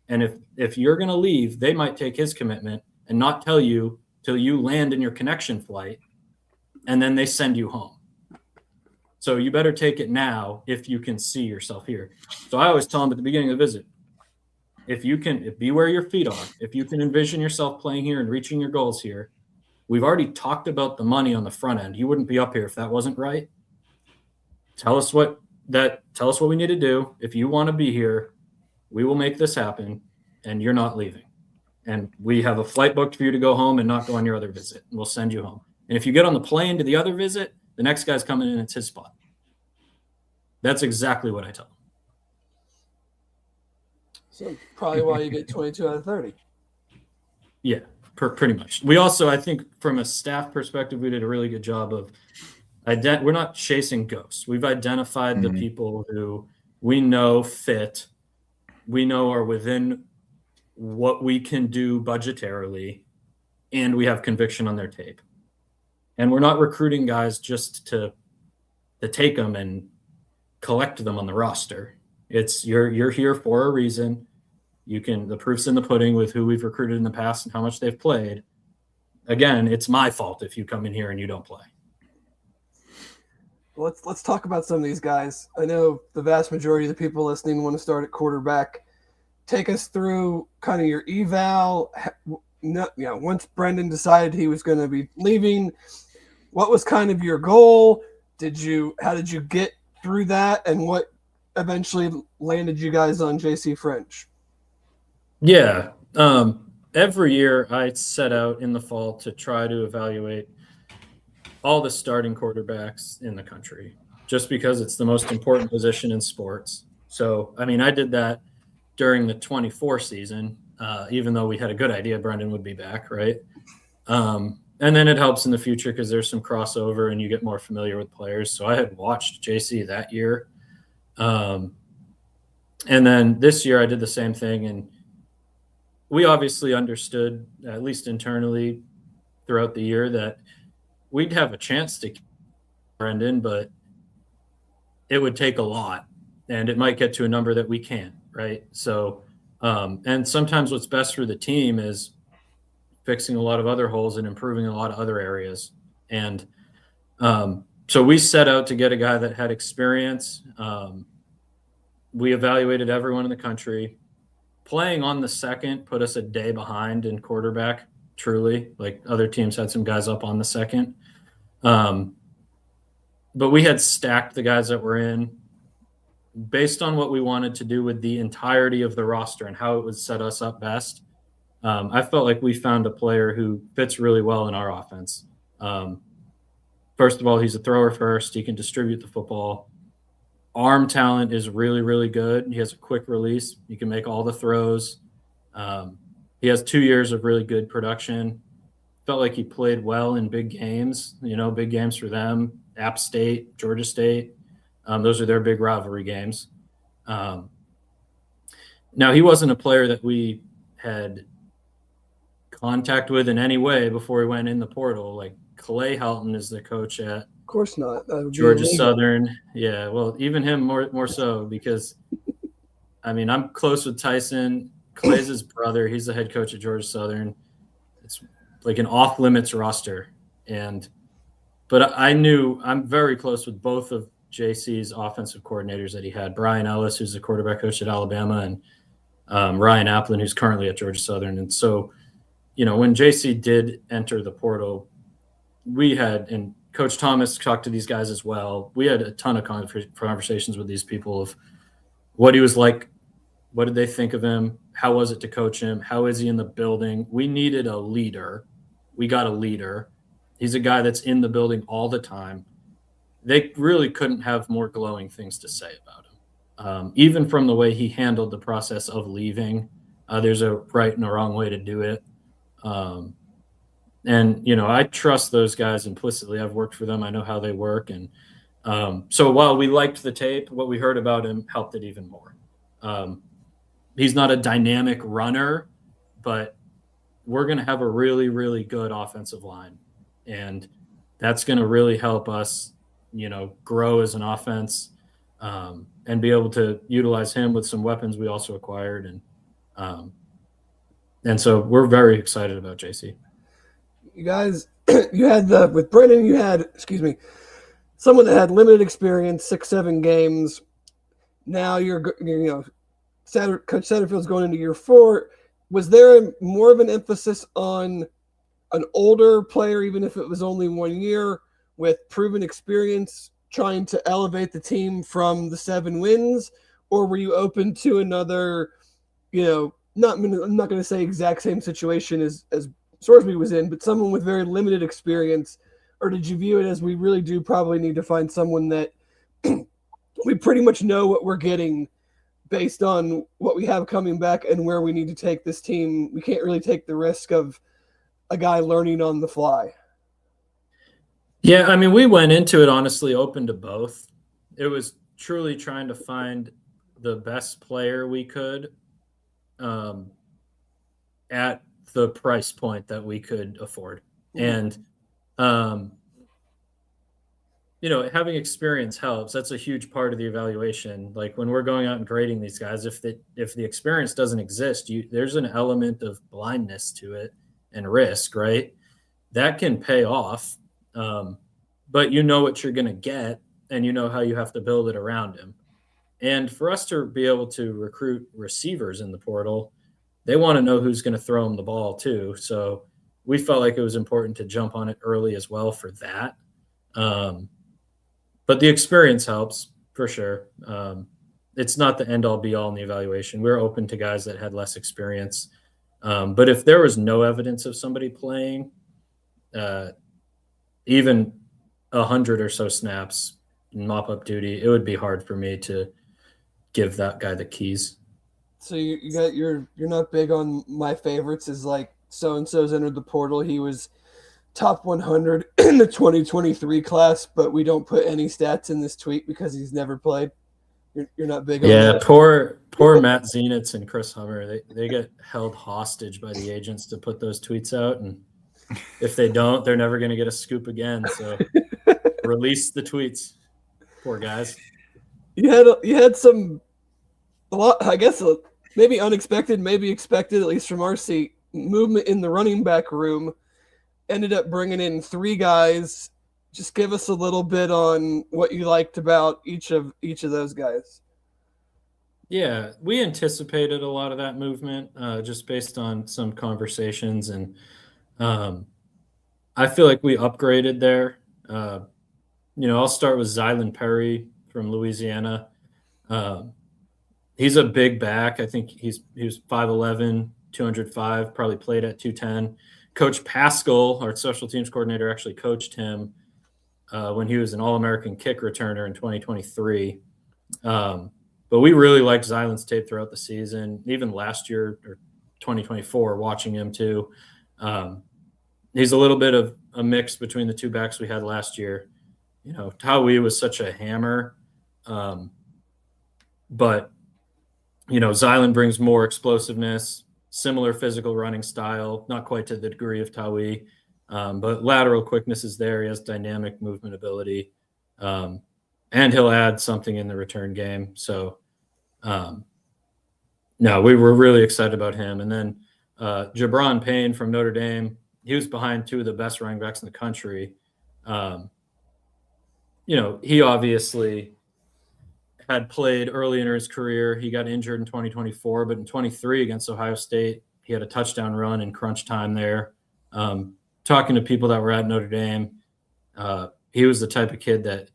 And if you're going to leave, they might take his commitment and not tell you till you land in your connection flight, and then they send you home. So you better take it now if you can see yourself here. So I always tell them at the beginning of the visit, if be where your feet are, if you can envision yourself playing here and reaching your goals here, we've already talked about the money on the front end. You wouldn't be up here if that wasn't right. Tell us what we need to do. If you want to be here, we will make this happen, and you're not leaving. And we have a flight booked for you to go home and not go on your other visit. And we'll send you home. And if you get on the plane to the other visit, the next guy's coming in, it's his spot. That's exactly what I tell them. So probably why you get 22 out of 30. Yeah, pretty much. We also, I think from a staff perspective, we did a really good job of we're not chasing ghosts. We've identified the people who we know fit, we know are within what we can do budgetarily, and we have conviction on their tape. And we're not recruiting guys just to take them and collect them on the roster. It's you're here for a reason. The proof's in the pudding with who we've recruited in the past and how much they've played. Again, it's my fault if you come in here and you don't play. Let's talk about some of these guys. I know the vast majority of the people listening want to start at quarterback. Take us through kind of your eval. Once Brendel decided he was going to be leaving, what was kind of your goal? How did you get through that, and what eventually landed you guys on JC French? Yeah. every year I set out in the fall to try to evaluate all the starting quarterbacks in the country, just because it's the most important position in sports. So, I mean, I did that during the 24 season, even though we had a good idea Brendel would be back, right? And then it helps in the future because there's some crossover and you get more familiar with players. So I had watched JC that year. And then this year I did the same thing. And we obviously understood, at least internally throughout the year, that we'd have a chance to keep Brendel, but it would take a lot. And it might get to a number that we can't, right? So, and sometimes what's best for the team is fixing a lot of other holes and improving a lot of other areas. And so we set out to get a guy that had experience. We evaluated everyone in the country. Playing on the second put us a day behind in quarterback, truly. Like other teams had some guys up on the second. But we had stacked the guys that were in based on what we wanted to do with the entirety of the roster and how it would set us up best. I felt like we found a player who fits really well in our offense. First of all, he's a thrower first. He can distribute the football. Arm talent is really, really good. He has a quick release. He can make all the throws. He has 2 years of really good production. Felt like he played well in big games, big games for them. App State, Georgia State. Those are their big rivalry games. Now, he wasn't a player that we had contact with in any way before he went in the portal. Like Clay Helton is the coach at, Of course not. Georgia Southern. Yeah, well, even him more so because, I mean, I'm close with Tyson. Clay's his brother. He's the head coach at Georgia Southern. It's like an off-limits roster. But I'm very close with both of JC's offensive coordinators that he had. Brian Ellis, who's the quarterback coach at Alabama, and Ryan Applin, who's currently at Georgia Southern. And so, when JC did enter the portal, and Coach Thomas talked to these guys as well. We had a ton of conversations with these people of what he was like, what did they think of him, how was it to coach him, how is he in the building. We needed a leader. We got a leader. He's a guy that's in the building all the time. They really couldn't have more glowing things to say about him. Even from the way he handled the process of leaving, there's a right and a wrong way to do it. And, I trust those guys implicitly. I've worked for them. I know how they work. And so while we liked the tape, what we heard about him helped it even more. He's not a dynamic runner, but we're going to have a really, really good offensive line. And that's going to really help us, grow as an offense and be able to utilize him with some weapons we also acquired. And so we're very excited about JC. You guys, with Brendel, you had, someone that had limited experience, 6-7 games. Now Coach Satterfield's going into year 4. Was there more of an emphasis on an older player, even if it was only 1 year, with proven experience, trying to elevate the team from the 7 wins? Or were you open to another, I'm not going to say exact same situation as Sorsby was in, but someone with very limited experience? Or did you view it as we really do probably need to find someone that we pretty much know what we're getting based on what we have coming back and where we need to take this team? We can't really take the risk of a guy learning on the fly. Yeah, I mean, we went into it honestly open to both. It was truly trying to find the best player we could at the price point that we could afford. And, having experience helps. That's a huge part of the evaluation. Like when we're going out and grading these guys, if the experience doesn't exist, there's an element of blindness to it and risk, right? That can pay off. But you know what you're going to get and you know how you have to build it around him. And for us to be able to recruit receivers in the portal, they want to know who's going to throw them the ball too. So we felt like it was important to jump on it early as well for that. But the experience helps for sure. It's not the end all be all in the evaluation. We're open to guys that had less experience. But if there was no evidence of somebody playing, even 100 or so snaps in mop-up duty, it would be hard for me to give that guy the keys. So you're not big on my favorites is like so-and-so's entered the portal. He was top 100 in the 2023 class, but we don't put any stats in this tweet because he's never played. You're not big on that? Poor Matt Zenitz and Chris Hummer. They get held hostage by the agents to put those tweets out, and if they don't, they're never going to get a scoop again. So release the tweets, poor guys. You had a lot, I guess, maybe unexpected, maybe expected, at least from our seat, movement in the running back room. Ended up bringing in 3 guys. Just give us a little bit on what you liked about each of those guys. Yeah, we anticipated a lot of that movement just based on some conversations, and I feel like we upgraded there. I'll start with Zylan Perry from Louisiana. He's a big back. I think he was 5'11", 205, probably played at 210. Coach Pascal, our special teams coordinator, actually coached him when he was an All-American kick returner in 2023. But we really liked Zylan's tape throughout the season, even last year or 2024, watching him too. He's a little bit of a mix between the 2 backs we had last year. Tawi was such a hammer. But Zylan brings more explosiveness, similar physical running style, not quite to the degree of Tawi, but lateral quickness is there. He has dynamic movement ability, and he'll add something in the return game. So, no, we were really excited about him. And then Jabron Payne from Notre Dame, he was behind 2 of the best running backs in the country. He obviously had played early in his career. He got injured in 2024, but in 23 against Ohio State, he had a touchdown run in crunch time there. Talking to people that were at Notre Dame, he was the type of kid that,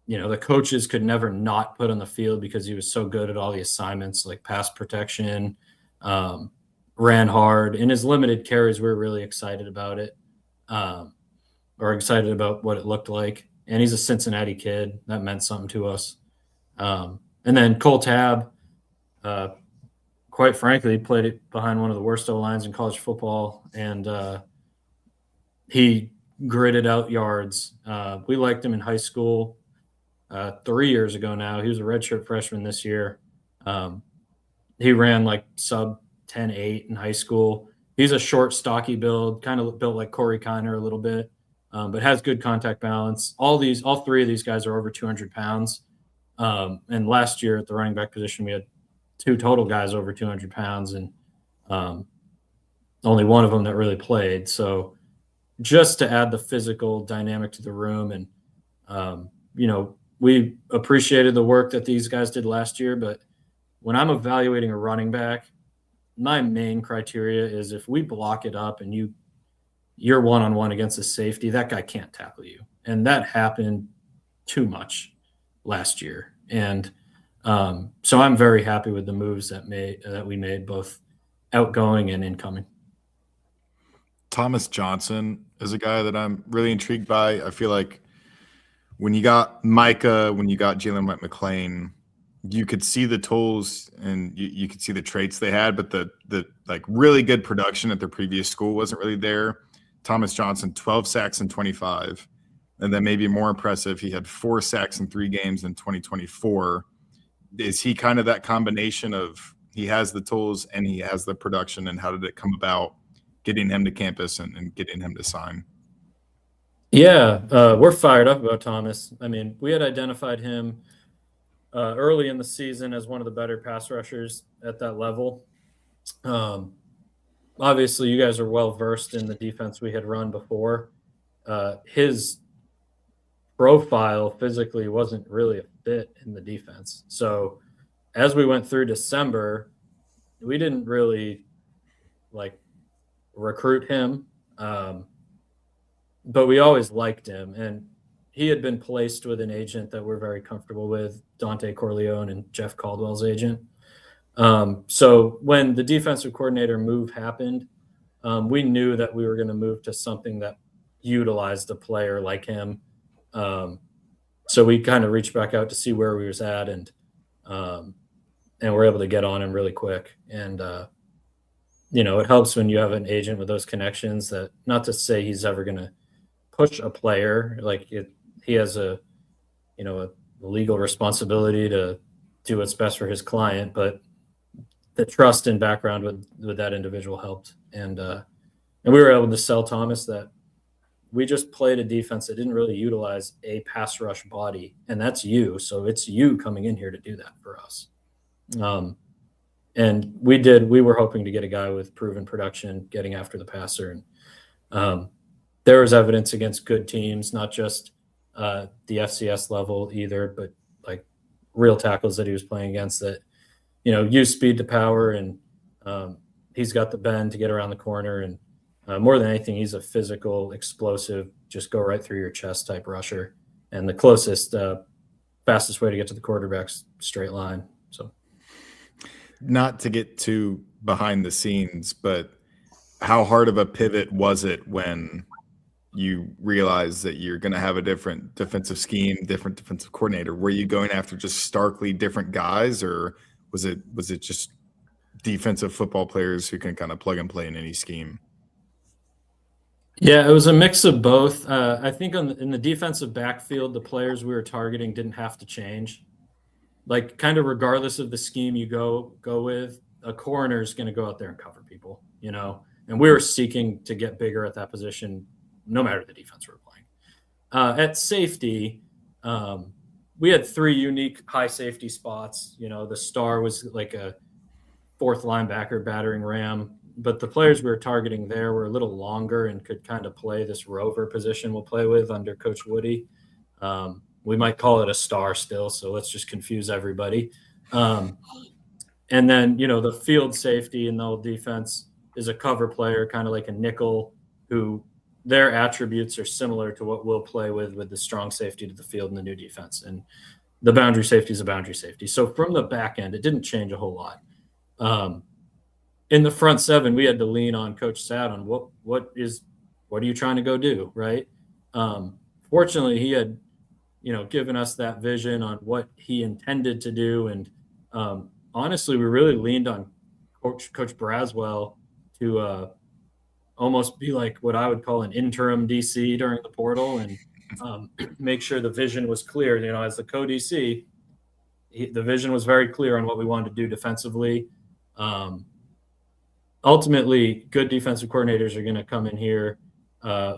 the coaches could never not put on the field because he was so good at all the assignments like pass protection, ran hard. In his limited carries, we were really excited about it, or excited about what it looked like. And he's a Cincinnati kid. That meant something to us. And then Cole Tabb, quite frankly, played it behind one of the worst O-lines in college football, and he gritted out yards. We liked him in high school 3 years ago now. He was a redshirt freshman this year. He ran like sub 10.8 in high school. He's a short, stocky build, kind of built like Corey Kiner a little bit, but has good contact balance. All 3 of these guys are over 200 pounds. And last year at the running back position, we had 2 total guys over 200 pounds, and only one of them that really played. So just to add the physical dynamic to the room, and we appreciated the work that these guys did last year. But when I'm evaluating a running back, my main criteria is if we block it up and you're one-on-one against a safety, that guy can't tackle you, and that happened too much last year. And so I'm very happy with the moves that we made, both outgoing and incoming. Thomas Johnson is a guy that I'm really intrigued by. I feel like when you got Micah, when you got Jalen McClain, you could see the tools and you could see the traits they had, but the like really good production at their previous school wasn't really there. Thomas Johnson, 12 sacks in 25. And then maybe more impressive, he had 4 sacks in 3 games in 2024. Is he kind of that combination of he has the tools and he has the production, and how did it come about getting him to campus and getting him to sign? Yeah, we're fired up about Thomas. I mean, we had identified him early in the season as one of the better pass rushers at that level. Obviously, you guys are well-versed in the defense we had run before. His profile physically wasn't really a fit in the defense. So as we went through December, we didn't really recruit him. But we always liked him, and he had been placed with an agent that we're very comfortable with, Dante Corleone and Jeff Caldwell's agent. So when the defensive coordinator move happened, we knew that we were going to move to something that utilized a player like him. So we kind of reached back out to see where we was at, and we're able to get on him really quick. And it helps when you have an agent with those connections. That, not to say he's ever going to push a player, he has a legal responsibility to do what's best for his client, but the trust and background with that individual helped. And we were able to sell Thomas that we just played a defense that didn't really utilize a pass rush body, and that's you. So it's you coming in here to do that for us. And we were hoping to get a guy with proven production, getting after the passer. And there was evidence against good teams, not just the FCS level either, but like real tackles that he was playing against that, use speed to power, and he's got the bend to get around the corner. And more than anything, he's a physical, explosive, just go right through your chest type rusher. And the closest, fastest way to get to the quarterback's straight line. So, not to get too behind the scenes, but how hard of a pivot was it when you realized that you're going to have a different defensive scheme, different defensive coordinator? Were you going after just starkly different guys, or was it just defensive football players who can kind of plug and play in any scheme? Yeah, it was a mix of both. I think in the defensive backfield, the players we were targeting didn't have to change. Like, kind of regardless of the scheme you go with, a corner is going to go out there and cover people, and we were seeking to get bigger at that position, no matter the defense we were playing. At safety, we had 3 unique high safety spots. The star was like a 4th linebacker, battering ram, but the players we were targeting there were a little longer and could kind of play this rover position we'll play with under Coach Woody. We might call it a star still, so let's just confuse everybody. And then, the field safety in the old defense is a cover player, kind of like a nickel, who their attributes are similar to what we'll play with the strong safety to the field in the new defense. And the boundary safety is a boundary safety. So from the back end, it didn't change a whole lot. In the front 7, we had to lean on Coach Sad on what are you trying to go do, right? Fortunately, he had, given us that vision on what he intended to do. And honestly, we really leaned on Coach Braswell to almost be like what I would call an interim DC during the portal, and make sure the vision was clear. As the co-DC, the vision was very clear on what we wanted to do defensively. Ultimately, good defensive coordinators are going to come in here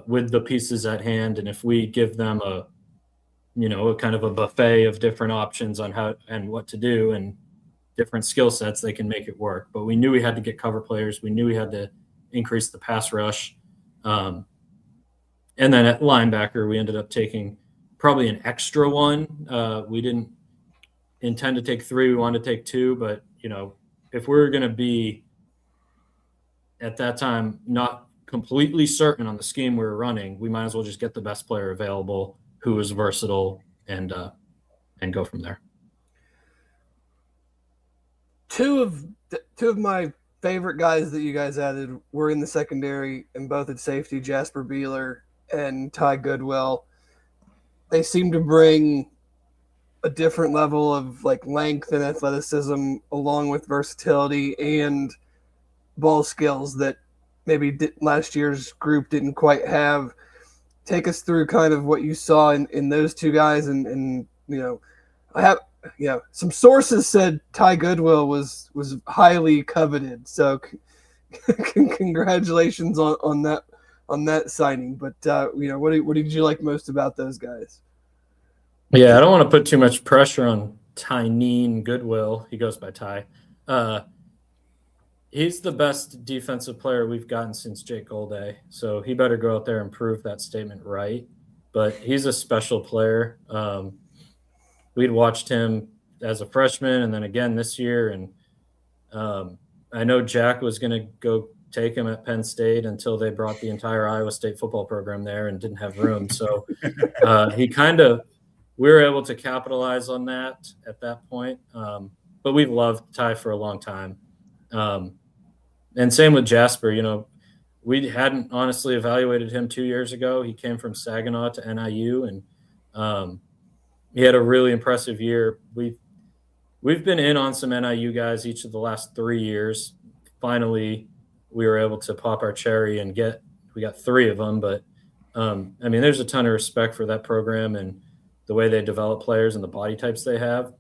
with the pieces at hand, and if we give them a kind of a buffet of different options on how and what to do and different skill sets, they can make it work. But we knew we had to get cover players. We knew we had to increase the pass rush. And then at linebacker, we ended up taking probably an extra one. We didn't intend to take 3. We wanted to take 2. But, if we were going to be at that time not completely certain on the scheme we were running, we might as well just get the best player available who was versatile and go from there. Two of my favorite guys that you guys added were in the secondary, and both at safety, Jasper Beeler and Ty Goodwill. They seem to bring a different level of length and athleticism, along with versatility and ball skills that maybe last year's group didn't quite have. Take us through kind of what you saw in those 2 guys, and I have some sources said Ty Goodwill was highly coveted, so congratulations on that signing. But what did you like most about those guys? Yeah, I don't want to put too much pressure on Tyneen Goodwill. He goes by Ty. He's the best defensive player we've gotten since Jake Golday, so he better go out there and prove that statement right. But he's a special player. We'd watched him as a freshman and then again this year, and I know Jack was going to go take him at Penn State until they brought the entire Iowa State football program there and didn't have room. So we were able to capitalize on that at that point. but we've loved Ty for a long time. And same with Jasper. You know, we hadn't honestly evaluated him 2 years ago. He came from Saginaw to NIU, and he had a really impressive year. We've been in on some NIU guys each of the last 3 years. Finally, we were able to pop our cherry and we got 3 of them. But I mean, there's a ton of respect for that program and the way they develop players and the body types they have.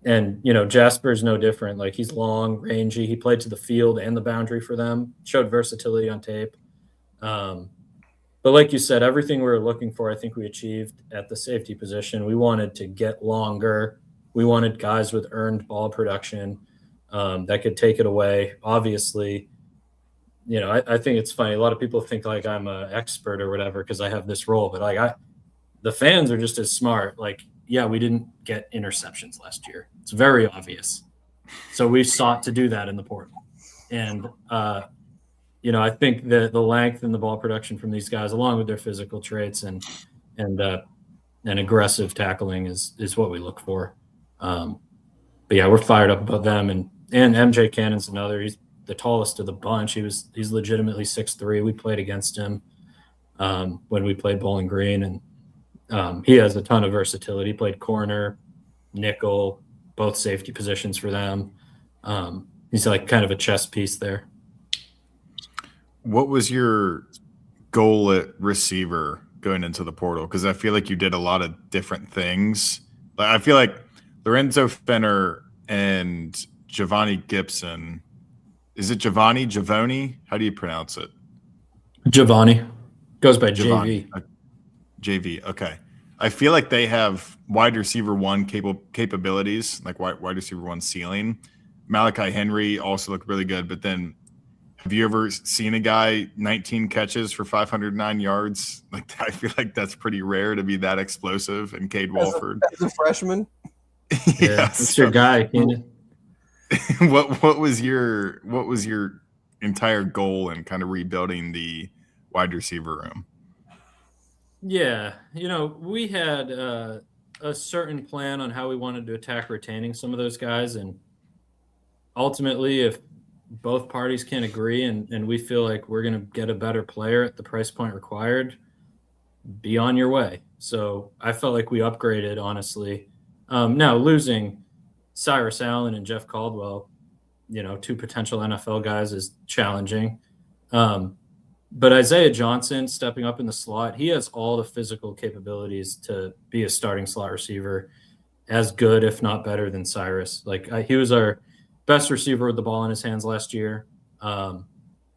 And, you know, Jasper's no different. Like, he's long, rangy. He played to the field and the boundary for them, showed versatility on tape. But like you said, everything we were looking for, I think we achieved at the safety position. We wanted to get longer. We wanted guys with earned ball production that could take it away. Obviously, you know, I think it's funny. A lot of people think like I'm an expert or whatever because I have this role, but like the fans are just as smart. Like, yeah, we didn't get interceptions last year. It's very obvious. So we sought to do that in the portal. And, you know, I think that the length and the ball production from these guys, along with their physical traits and aggressive tackling is what we look for. But yeah, we're fired up about them. And MJ Cannon's another. He's the tallest of the bunch. He's legitimately 6'3". We played against him when we played Bowling Green, and he has a ton of versatility. He played corner, nickel, both safety positions for them. He's like kind of a chess piece there. What was your goal at receiver going into the portal? Because I feel like you did a lot of different things. I feel like Lorenzo Fenner and Giovanni Gibson. Is it Giovanni? How do you pronounce it? Giovanni. Goes by Giovanni. JV. JV. Okay. I feel like they have wide receiver 1 capabilities, like wide receiver 1 ceiling. Malachi Henry also looked really good. But then have you ever seen a guy 19 catches for 509 yards? Like, I feel like that's pretty rare to be that explosive. And Cade Walford. As a freshman? Yeah, that's your guy. What was your entire goal in kind of rebuilding the wide receiver room? Yeah, you know, we had a certain plan on how we wanted to attack retaining some of those guys, and ultimately, if both parties can agree and we feel like we're going to get a better player at the price point required, be on your way. So I felt like we upgraded, honestly. Now, losing Cyrus Allen and Jeff Caldwell, you know, 2 potential NFL guys, is challenging. But Isaiah Johnson stepping up in the slot, he has all the physical capabilities to be a starting slot receiver, as good, if not better, than Cyrus. Like, he was our best receiver with the ball in his hands last year. One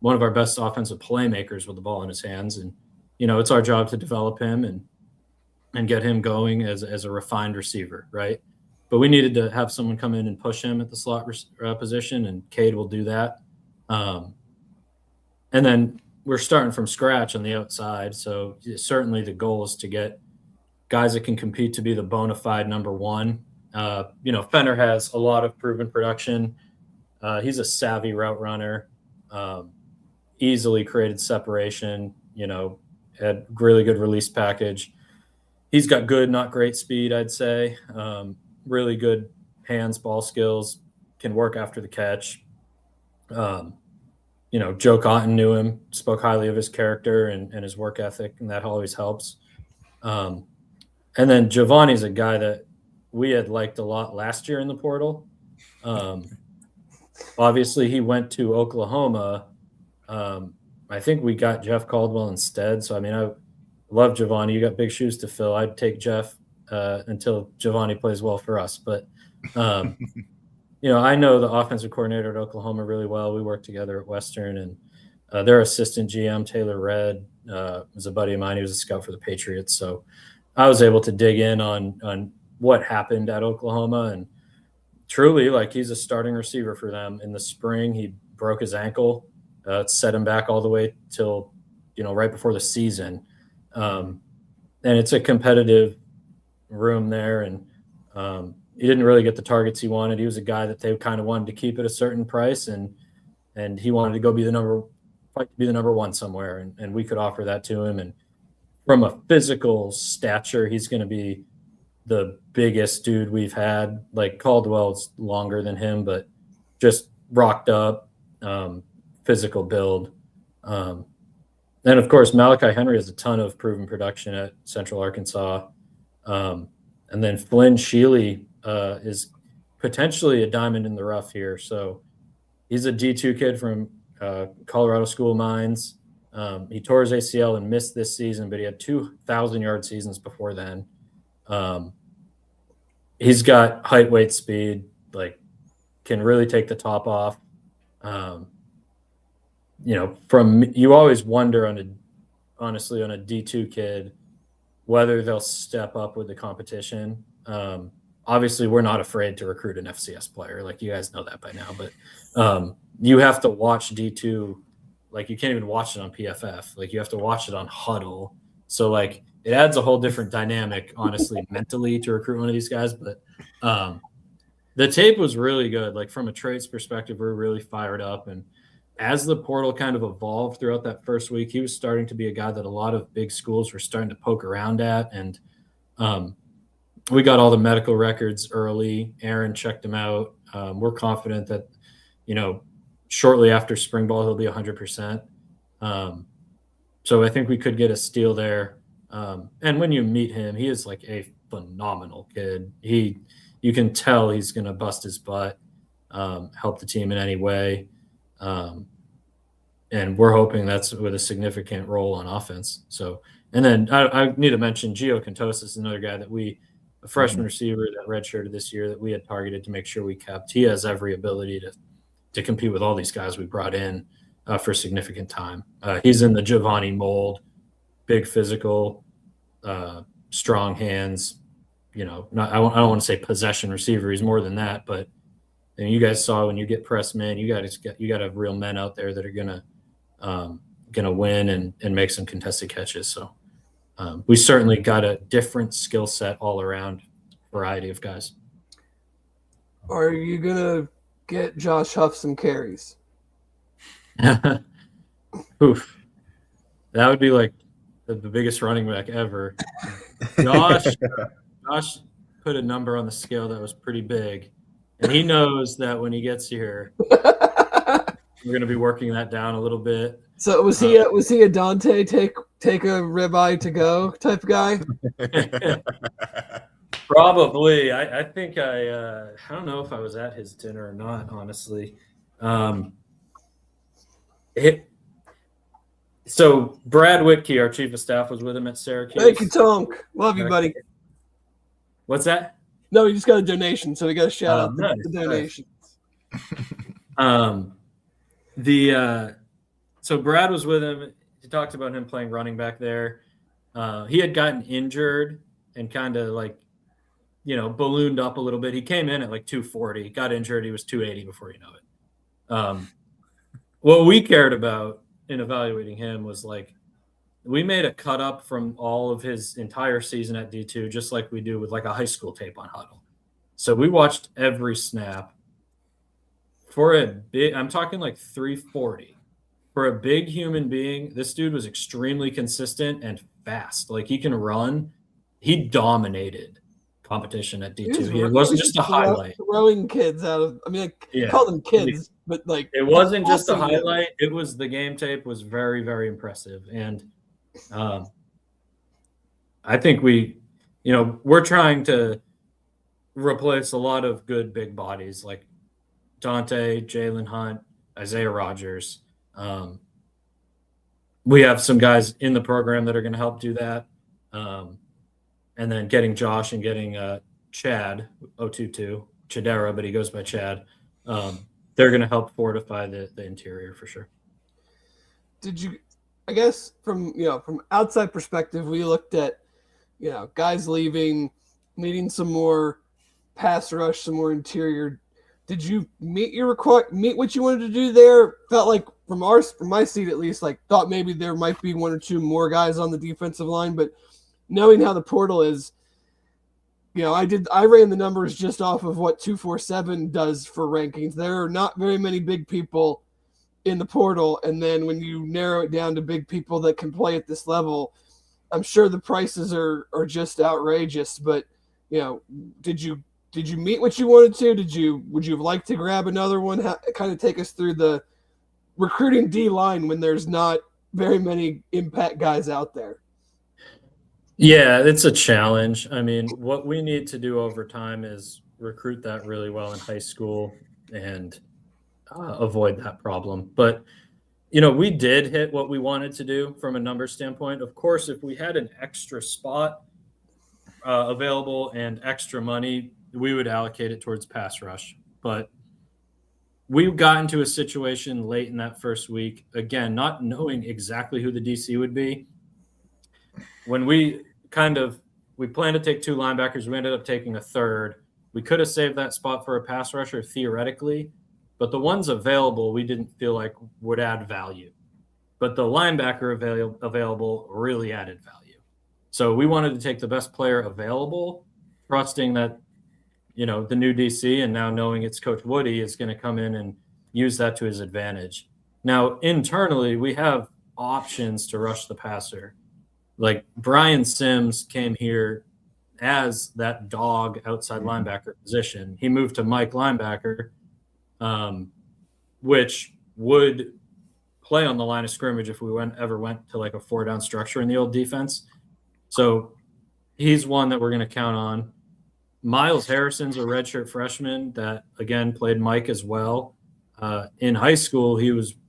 of our best offensive playmakers with the ball in his hands. And, you know, it's our job to develop him and get him going as a refined receiver, right? But we needed to have someone come in and push him at the slot position, and Cade will do that. And then we're starting from scratch on the outside. So certainly the goal is to get guys that can compete to be the bona fide number 1. You know, Fenner has a lot of proven production. He's a savvy route runner, easily created separation, you know, had really good release package. He's got good, not great speed, I'd say. Really good hands, ball skills, can work after the catch. You know, Joe Cotton knew him, spoke highly of his character and his work ethic, and that always helps. And then Giovanni's a guy that we had liked a lot last year in the portal. Obviously, he went to Oklahoma. I think we got Jeff Caldwell instead. So, I mean, I love Giovanni. You got big shoes to fill. I'd take Jeff until Giovanni plays well for us. But, you know, I know the offensive coordinator at Oklahoma really well. We worked together at Western, and their assistant GM, Taylor Redd, was a buddy of mine. He was a scout for the Patriots. So I was able to dig in on what happened at Oklahoma, and truly, like, he's a starting receiver for them. In the spring, he broke his ankle. It set him back all the way till, you know, right before the season. And it's a competitive room there, and he didn't really get the targets he wanted. He was a guy that they kind of wanted to keep at a certain price, and he wanted to go be the number 1 somewhere, and we could offer that to him. And from a physical stature, he's going to be the biggest dude we've had. Like Caldwell's longer than him, but just rocked up, physical build. And of course, Malachi Henry has a ton of proven production at Central Arkansas. And then Flynn Sheely is potentially a diamond in the rough here. So he's a D2 kid from Colorado School of Mines. He tore his ACL and missed this season, but he had 2,000-yard seasons before then. He's got height, weight, speed, like can really take the top off. You always wonder honestly on a D2 kid whether they'll step up with the competition. Obviously, we're not afraid to recruit an FCS player. Like, you guys know that by now. But you have to watch D2. Like, you can't even watch it on PFF. Like, you have to watch it on Huddle. So, like, it adds a whole different dynamic, honestly, mentally to recruit one of these guys. But the tape was really good. Like, from a traits perspective, we're really fired up. And as the portal kind of evolved throughout that first week, he was starting to be a guy that a lot of big schools were starting to poke around at. And we got all the medical records early. Aaron checked him out. We're confident that, shortly after spring ball, he'll be 100%. So I think we could get a steal there. And when you meet him, he is like a phenomenal kid. You can tell he's going to bust his butt, help the team in any way. And we're hoping that's with a significant role on offense. So, and then I need to mention Gio Cantos is another guy that a freshman receiver that redshirted this year that we had targeted to make sure we kept. He has every ability to compete with all these guys we brought in for significant time. He's in the Giovanni mold, big physical, strong hands. I don't want to say possession receiver. He's more than that, but you guys saw when you get press men, you got to have real men out there that are gonna win and make some contested catches. So we certainly got a different skill set all around, variety of guys. Are you gonna get Josh Huff some carries? Oof, that would be like the biggest running back ever. Josh put a number on the scale that was pretty big, and he knows that when he gets here, we're going to be working that down a little bit. So was he a Dante take a ribeye to go type guy? Probably. I think I don't know if I was at his dinner or not, honestly. So Brad Whitkey, our chief of staff, was with him at Syracuse. Thank you, Tonk. Love you, buddy. What's that? No, he just got a donation, so we got to shout out the donations. So Brad was with him. He talked about him playing running back there. He had gotten injured and kind of ballooned up a little bit. He came in at like 240, got injured. He was 280 before you know it. What we cared about in evaluating him was we made a cut up from all of his entire season at D2, just like we do with like a high school tape on Huddle. So we watched every snap. I'm talking like 340. For a big human being, this dude was extremely consistent and fast. Like, he can run. He dominated competition at D2. It wasn't just a highlight. Throwing kids out of, call them kids, but it wasn't just a highlight. It was the game tape was very, very impressive. And I think we're trying to replace a lot of good big bodies like Dante, Jalen Hunt, Isaiah Rogers. We have some guys in the program that are going to help do that. And then getting Josh and getting Chad, 022, Chadera, but he goes by Chad. They're going to help fortify the interior for sure. Did you, I guess from outside perspective, we looked at, guys leaving, needing some more pass rush, some more interior. Did you meet what you wanted to do there? Felt like from my seat at least, thought maybe there might be one or two more guys on the defensive line, but knowing how the portal is, I ran the numbers just off of what 247 does for rankings. There are not very many big people in the portal, and then when you narrow it down to big people that can play at this level, I'm sure the prices are just outrageous. But did you meet what you wanted to? Would you have liked to grab another one? Kind of take us through the recruiting D line when there's not very many impact guys out there. Yeah, it's a challenge. I mean, what we need to do over time is recruit that really well in high school and avoid that problem. But, we did hit what we wanted to do from a number standpoint. Of course, if we had an extra spot available and extra money, we would allocate it towards pass rush. But we got into a situation late in that first week, again, not knowing exactly who the DC would be. When we planned to take 2 linebackers, we ended up taking a third. We could have saved that spot for a pass rusher theoretically, but the ones available we didn't feel like would add value. But the linebacker available really added value. So we wanted to take the best player available, trusting that, the new DC, and now knowing it's Coach Woody, is going to come in and use that to his advantage. Now, internally, we have options to rush the passer. Like Brian Sims came here as that dog outside linebacker position. He moved to Mike linebacker, which would play on the line of scrimmage if we ever went to like a 4-down structure in the old defense. So he's one that we're going to count on. Miles Harrison's a redshirt freshman that, again, played Mike as well. In high school,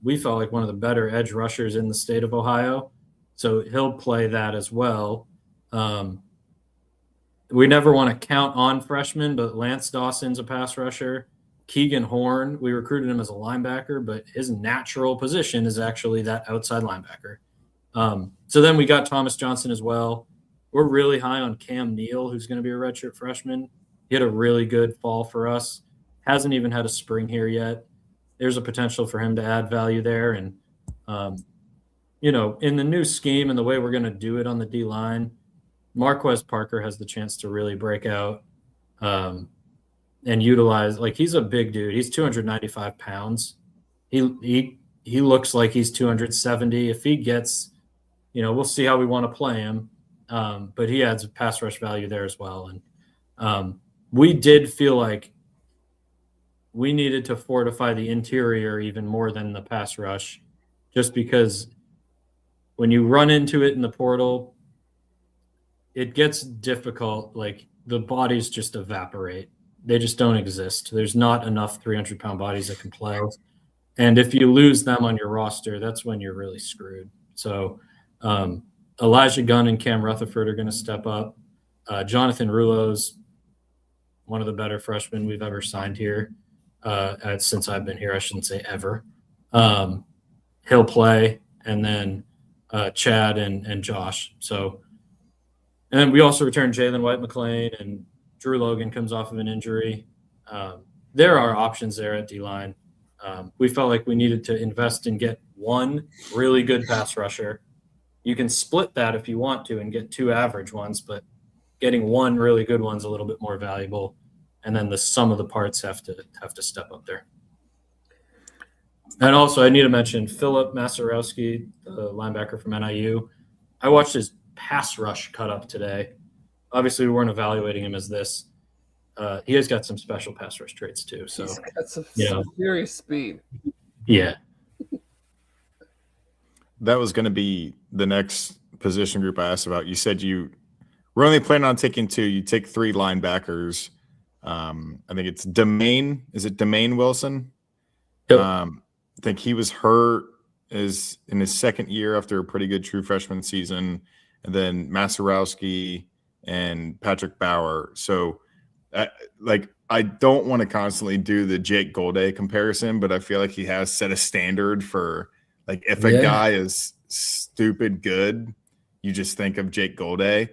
we felt like one of the better edge rushers in the state of Ohio. So he'll play that as well. We never want to count on freshmen, but Lance Dawson's a pass rusher. Keegan Horn, we recruited him as a linebacker, but his natural position is actually that outside linebacker. So then we got Thomas Johnson as well. We're really high on Cam Neal, who's going to be a redshirt freshman. He had a really good fall for us. Hasn't even had a spring here yet. There's a potential for him to add value there. And, in the new scheme and the way we're going to do it on the D-line, Marquez Parker has the chance to really break out and utilize. Like, he's a big dude. He's 295 pounds. He looks like he's 270. If he gets, we'll see how we want to play him. But he adds pass rush value there as well. And we did feel like we needed to fortify the interior even more than the pass rush, just because when you run into it in the portal, it gets difficult. Like, the bodies just evaporate. They just don't exist. There's not enough 300-pound bodies that can play. And if you lose them on your roster, that's when you're really screwed. So, Elijah Gunn and Cam Rutherford are going to step up. Jonathan Rulo's one of the better freshmen we've ever signed here since I've been here. I shouldn't say ever. He'll play, and then Chad and Josh. So, and then we also returned Jalen White McLean, and Drew Logan comes off of an injury. There are options there at D-line. We felt like we needed to invest and get one really good pass rusher. You can split that if you want to and get 2 average ones, but getting one really good one's a little bit more valuable. And then the sum of the parts have to step up there. And also, I need to mention Philip Masarowski, the linebacker from NIU. I watched his pass rush cut up today. Obviously, we weren't evaluating him as this. He has got some special pass rush traits too. So he's got some serious speed. Yeah. That was going to be the next position group I asked about. You said you were only planning on taking 2. You take 3 linebackers. I think it's Domain. Is it Domain Wilson? Yep. I think he was hurt is in his second year after a pretty good true freshman season. And then Masarowski and Patrick Bauer. So, I don't want to constantly do the Jake Golday comparison, but I feel like he has set a standard for, like, if a guy is stupid good, you just think of Jake Golday.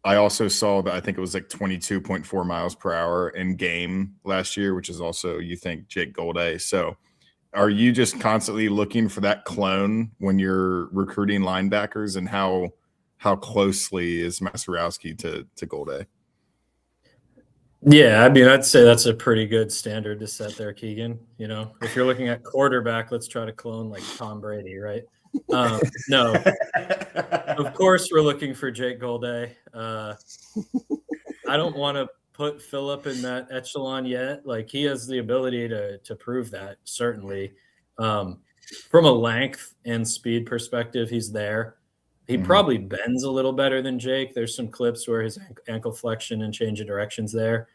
I also saw that I think it was like 22.4 miles per hour in game last year, which is also, you think, Jake Golday. So are you just constantly looking for that clone when you're recruiting linebackers, and how closely is Masarowski to Golday? Yeah, I mean, I'd say that's a pretty good standard to set there, Keegan. If you're looking at quarterback, let's try to clone like Tom Brady, right? No, of course we're looking for Jake Golday. I don't want to put Phillip in that echelon yet. Like, he has the ability to prove that, certainly. From a length and speed perspective, he's there. He probably bends a little better than Jake. There's some clips where his ankle flexion and change of directions there.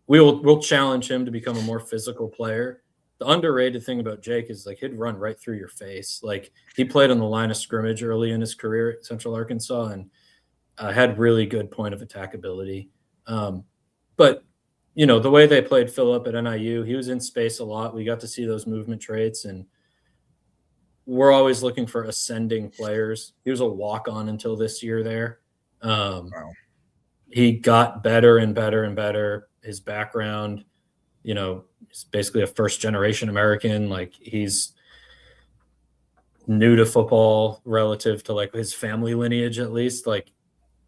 We'll challenge him to become a more physical player. The underrated thing about Jake is, like, he'd run right through your face. Like, he played on the line of scrimmage early in his career at Central Arkansas and had really good point of attack ability. But, you know, the way they played Phillip at NIU, he was in space a lot. We got to see those movement traits, and we're always looking for ascending players. He was a walk-on until this year there. He got better and better and better. His background, you know, he's basically a first-generation American. Like, he's new to football relative to, like, his family lineage, at least. Like,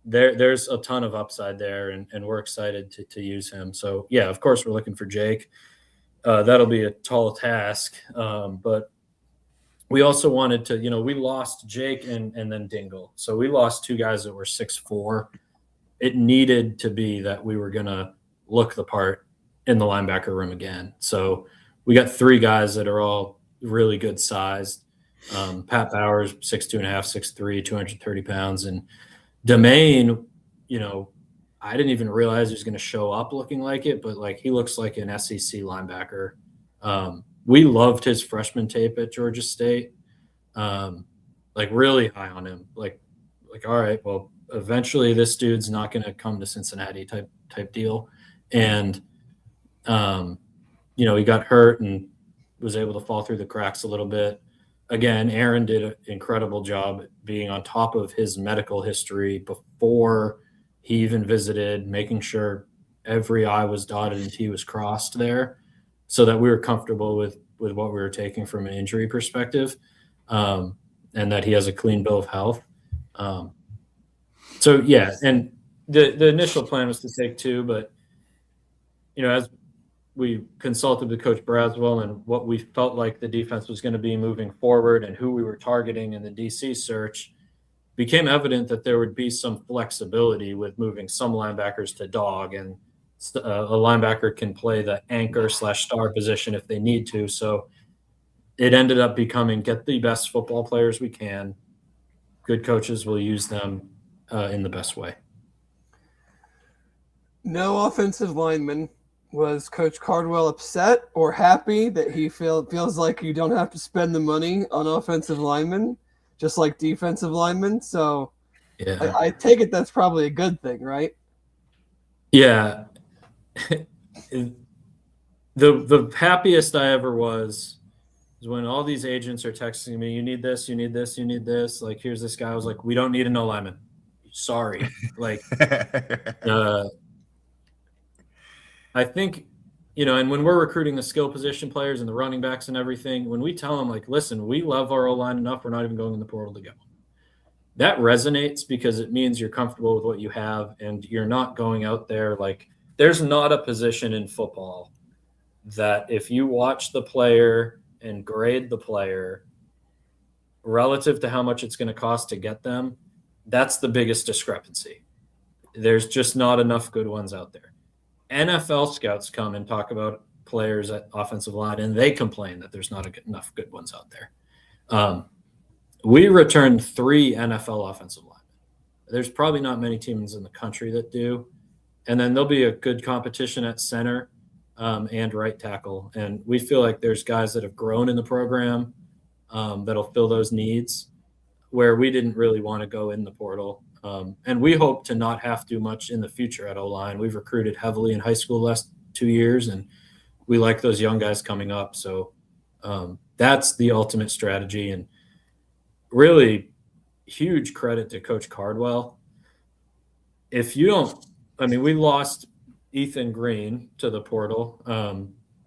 there's a ton of upside there, and we're excited to use him. So, yeah, of course, we're looking for Jake. That'll be a tall task. But we also wanted to, you know, we lost Jake and then Dingle. So we lost two guys that were 6'4". It needed to be that we were going to look the part in the linebacker room again. So we got three guys that are all really good sized. Pat Bowers, 6'2.5", 6'3", 230 pounds. And Domain, you know, I didn't even realize he was going to show up looking like it, but, like, he looks like an SEC linebacker. We loved his freshman tape at Georgia State. Like, really high on him. Like, all right, well, eventually this dude's not going to come to Cincinnati type deal. And, you know, he got hurt and was able to fall through the cracks a little bit. Again, Aaron did an incredible job being on top of his medical history before he even visited, making sure every I was dotted and T was crossed there, so that we were comfortable with what we were taking from an injury perspective, and that he has a clean bill of health. So, yeah, and the initial plan was to take two, but, you know, as we consulted with Coach Braswell and what we felt like the defense was going to be moving forward and who we were targeting in the DC search, became evident that there would be some flexibility with moving some linebackers to dog, and a linebacker can play the anchor/star position if they need to. So it ended up becoming, get the best football players we can. Good coaches will use them in the best way. No offensive lineman. Was Coach Cardwell upset or happy that he feels like you don't have to spend the money on offensive linemen, just like defensive linemen? So yeah. I take it that's probably a good thing, right? Yeah. The happiest I ever was when all these agents are texting me, you need this, you need this, you need this. Like, here's this guy. I was like, we don't need a no lineman. Sorry. Like, I think, you know, and when we're recruiting the skill position players and the running backs and everything, when we tell them, like, listen, we love our O-line enough, we're not even going in the portal to go. That resonates because it means you're comfortable with what you have and you're not going out there. Like, there's not a position in football that if you watch the player and grade the player relative to how much it's going to cost to get them, that's the biggest discrepancy. There's just not enough good ones out there. NFL scouts come and talk about players at offensive line, and they complain that there's not enough good ones out there. We returned 3 NFL offensive linemen. There's probably not many teams in the country that do. And then there'll be a good competition at center and right tackle. And we feel like there's guys that have grown in the program that'll fill those needs where we didn't really want to go in the portal. And we hope to not have to much in the future at O-line. We've recruited heavily in high school the last 2 years, and we like those young guys coming up. So that's the ultimate strategy. And really huge credit to Coach Cardwell. If you don't, I mean, we lost Ethan Green to the portal.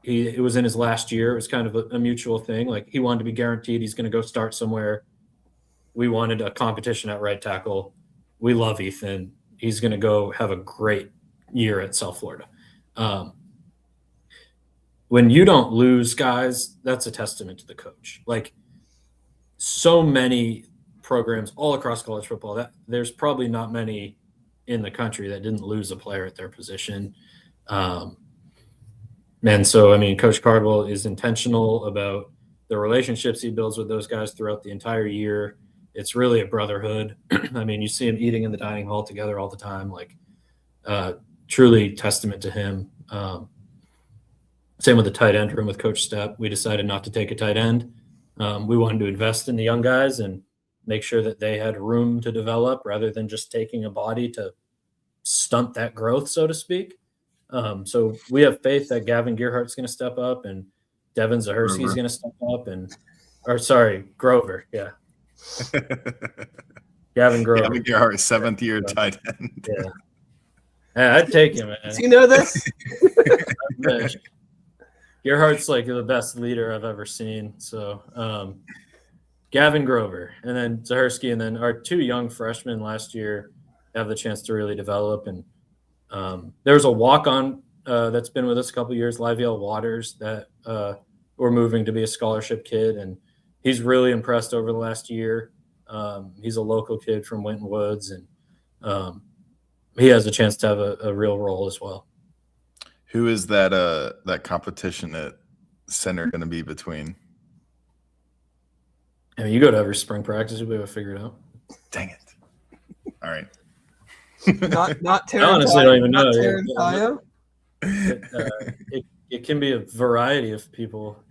It was in his last year. It was kind of a mutual thing. Like, he wanted to be guaranteed he's going to go start somewhere. We wanted a competition at right tackle. We love Ethan. He's going to go have a great year at South Florida. When you don't lose guys, that's a testament to the coach. Like, so many programs all across college football, that there's probably not many in the country that didn't lose a player at their position. And so, I mean, Coach Cardwell is intentional about the relationships he builds with those guys throughout the entire year. It's really a brotherhood. I mean, you see him eating in the dining hall together all the time, like truly testament to him. Same with the tight end room with Coach Stepp. We decided not to take a tight end. We wanted to invest in the young guys and make sure that they had room to develop rather than just taking a body to stunt that growth, so to speak. So we have faith that Gavin Gearhart's going to step up and Devin Zahersky's going to step up Grover. Yeah. Gavin Grover. Gavin Gearhart, 7th-year tight end. Yeah. I'd take him, man. Does he know this? Gearhart's like the best leader I've ever seen. So Gavin Grover and then Zahersky, and then our 2 young freshmen last year have the chance to really develop. And there's a walk-on that's been with us a couple of years, Liviel Waters, that we're moving to be a scholarship kid, and he's really impressed over the last year. He's a local kid from Winton Woods, and he has a chance to have a real role as well. Who is that competition at center going to be between? I mean, you go to every spring practice, you'll be able to figure it out. Dang it! All right. Not Terran. I honestly don't even know. It can be a variety of people.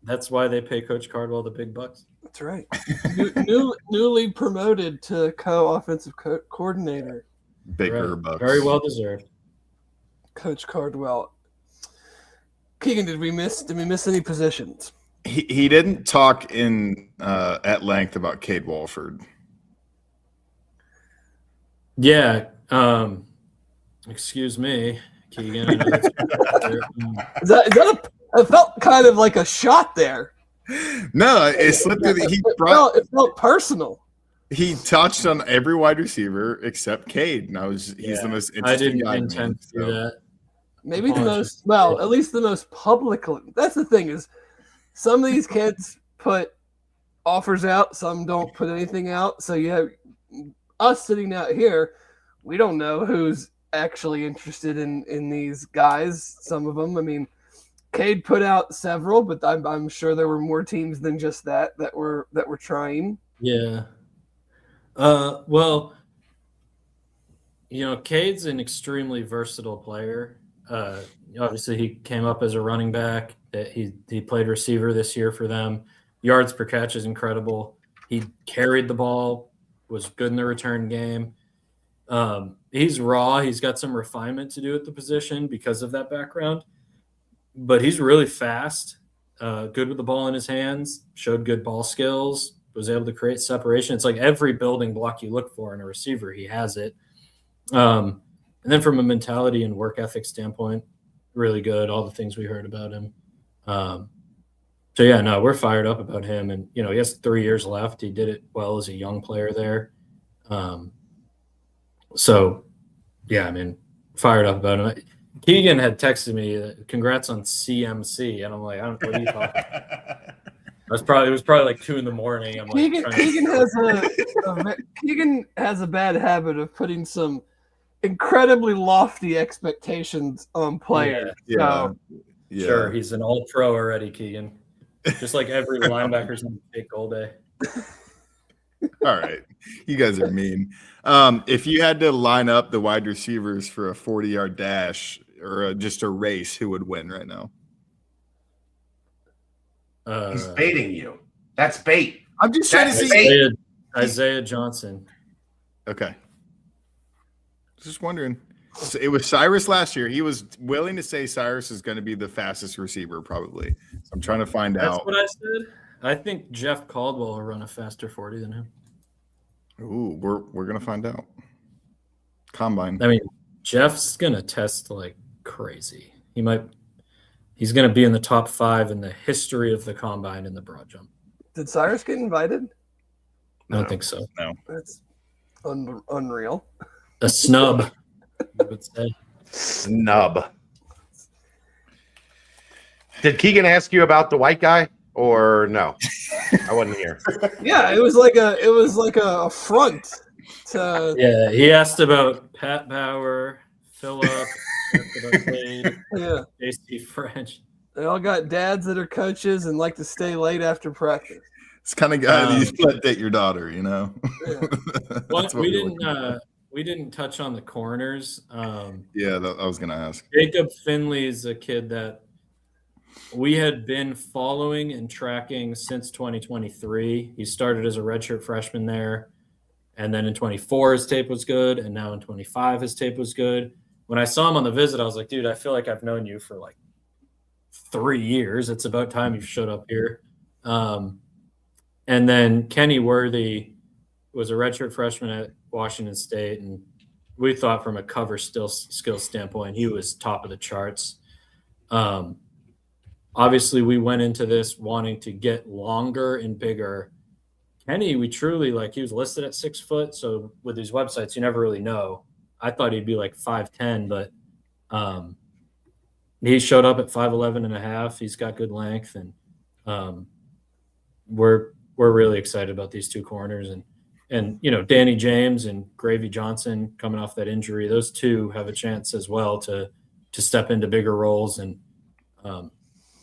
That's why they pay Coach Cardwell the big bucks. That's right. Newly promoted to co-offensive coordinator. Bigger bucks. Very well deserved. Coach Cardwell. Keegan, did we miss any positions? He didn't talk at length about Cade Walford. Yeah. Excuse me, Keegan. I know Is that it felt kind of like a shot there. No, it slipped through. It felt personal. He touched on every wide receiver except Cade. Now he's the most interesting guy. I didn't intend to do that. Maybe at least the most public. That's the thing is, some of these kids put offers out, some don't put anything out. So you have us sitting out here, we don't know who's actually interested in these guys. Some of them, I mean, Cade put out several, but I'm sure there were more teams than just that were trying. Yeah. Well, Cade's an extremely versatile player. Obviously, he came up as a running back. He played receiver this year for them. Yards per catch is incredible. He carried the ball, was good in the return game. He's raw. He's got some refinement to do at the position because of that background. But he's really fast, good with the ball in his hands, showed good ball skills, was able to create separation. It's like every building block you look for in a receiver, he has it. And then from a mentality and work ethic standpoint, really good, all the things we heard about him. So, yeah, no, we're fired up about him. And, he has 3 years left. He did it well as a young player there. So, yeah, I mean, fired up about him. Keegan had texted me, congrats on CMC. And I'm like, what are you talking about? It was probably like 2 a.m. I'm like, Keegan has a bad habit of putting some incredibly lofty expectations on players. Yeah. Sure, he's an all-pro already, Keegan. Just like every linebacker's on a fake goal day. All right. You guys are mean. If you had to line up the wide receivers for a 40-yard dash or just a race, who would win right now? He's baiting you. That's bait. I'm just trying to see. Isaiah Johnson. Okay. Just wondering. So it was Cyrus last year. He was willing to say Cyrus is going to be the fastest receiver, probably. So I'm trying to find out. That's what I said. I think Jeff Caldwell will run a faster 40 than him. Ooh, we're going to find out. Combine. I mean, Jeff's going to test like crazy. He's going to be in the top 5 in the history of the combine in the broad jump. Did Cyrus get invited? I don't think so. No. That's unreal. A snub, I would say. Snub. Did Keegan ask you about the white guy or no? I wasn't here. Yeah, it was like a front. Yeah, he asked about Pat Bauer, Phillip, asked about Cade, Yeah. JC French. They all got dads that are coaches and like to stay late after practice. It's kind of guy that you let date your daughter, you know. Yeah. That's what we we're looking for. didn't touch on the corners. Yeah, I was gonna ask. Jacob Finley is a kid that we had been following and tracking since 2023. He started as a redshirt freshman there, and then in 24 his tape was good, and now in 25 his tape was good. When I saw him on the visit, I was like, dude, I feel like I've known you for like 3 years. It's about time you showed up here. And then Kenny Worthy was a redshirt freshman at Washington State, and we thought from a cover skill standpoint, he was top of the charts. Obviously, we went into this wanting to get longer and bigger. Kenny, we truly he was listed at 6 foot. So with these websites, you never really know. I thought he'd be like 5'10", but he showed up at 5'11 and a half. He's got good length, and we're really excited about these two corners. And Danny James and Gravy Johnson coming off that injury, those two have a chance as well to step into bigger roles. And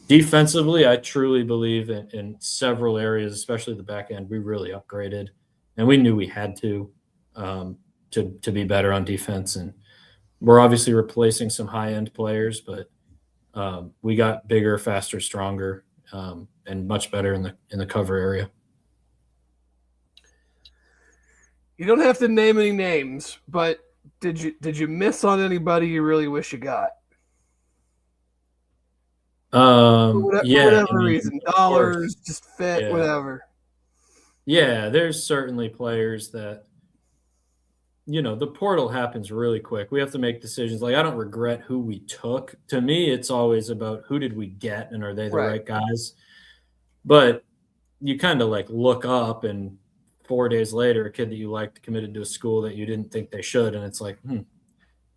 defensively, I truly believe in several areas, especially the back end, we really upgraded, and we knew we had to be better on defense. And we're obviously replacing some high-end players, but we got bigger, faster, stronger, and much better in the cover area. You don't have to name any names, but did you miss on anybody you really wish you got? For whatever reason, dollars, just fit, whatever. Yeah, there's certainly players that, the portal happens really quick. We have to make decisions. Like, I don't regret who we took. To me, it's always about who did we get and are they the right guys? But you kind of look up, and 4 days later, a kid that you liked committed to a school that you didn't think they should. And it's like,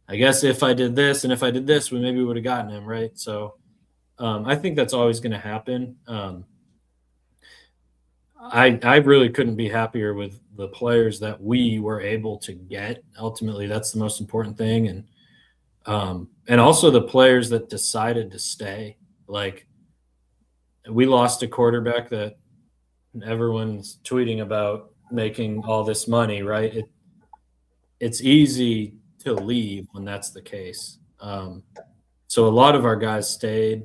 I guess if I did this and if I did this, we maybe would have gotten him, right? So I think that's always going to happen. I really couldn't be happier with the players that we were able to get. Ultimately, that's the most important thing. And also the players that decided to stay. Like, we lost a quarterback that everyone's tweeting about making all this money, right? It's easy to leave when that's the case. So a lot of our guys stayed.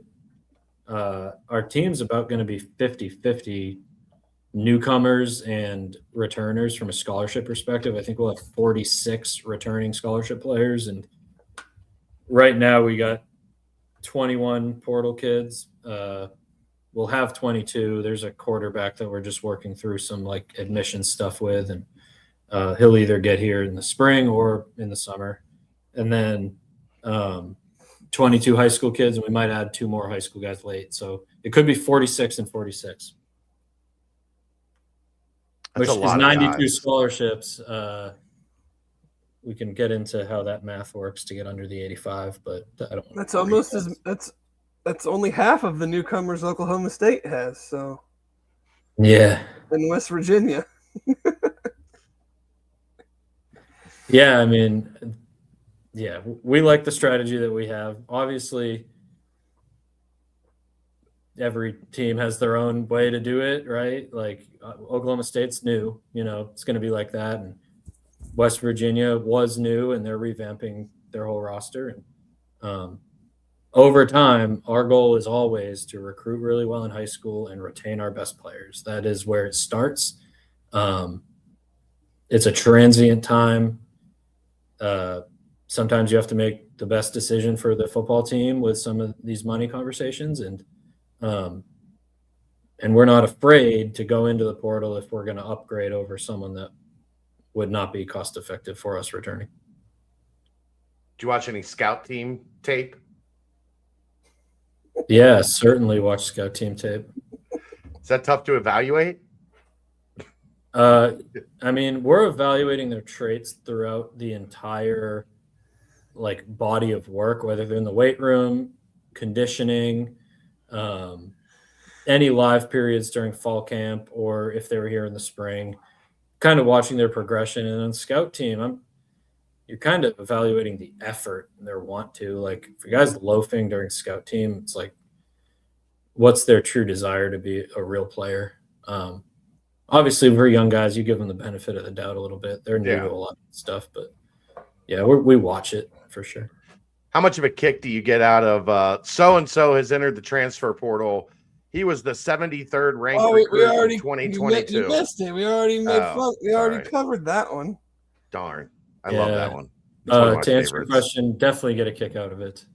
Our team's about going to be 50-50 newcomers and returners from a scholarship perspective. I think we'll have 46 returning scholarship players. And right now we got 21 portal kids. We'll have 22. There's a quarterback that we're just working through some admission stuff with, and he'll either get here in the spring or in the summer. And then 22 high school kids, and we might add 2 more high school guys late. So it could be 46 and 46. That's which is 92 scholarships. We can get into how that math works to get under the 85, but I don't. That's almost that's only half of the newcomers Oklahoma State has. So yeah, in West Virginia. Yeah, I mean, yeah, we like the strategy that we have. Obviously, every team has their own way to do it, right? Like Oklahoma State's new, it's going to be like that. And West Virginia was new, and they're revamping their whole roster. And over time, our goal is always to recruit really well in high school and retain our best players. That is where it starts. It's a transient time. Sometimes you have to make the best decision for the football team with some of these money conversations. And we're not afraid to go into the portal if we're going to upgrade over someone that would not be cost effective for us returning. Did you watch any scout team tape? Yeah, certainly watch scout team tape. Is that tough to evaluate? I mean, we're evaluating their traits throughout the entire body of work, whether they're in the weight room, conditioning, any live periods during fall camp, or if they were here in the spring. kind of watching their progression. And on scout team, you're kind of evaluating the effort and their want to. Like, if a guy's loafing during scout team, it's like, what's their true desire to be a real player? Obviously, we're young guys. You give them the benefit of the doubt a little bit. They're new to a lot of stuff, but yeah, we watch it for sure. How much of a kick do you get out of so-and-so has entered the transfer portal? He was the 73rd ranked recruit in 2022. You missed it. We already made fun. We already covered that one. Darn. I love that one. To answer your question, definitely get a kick out of it.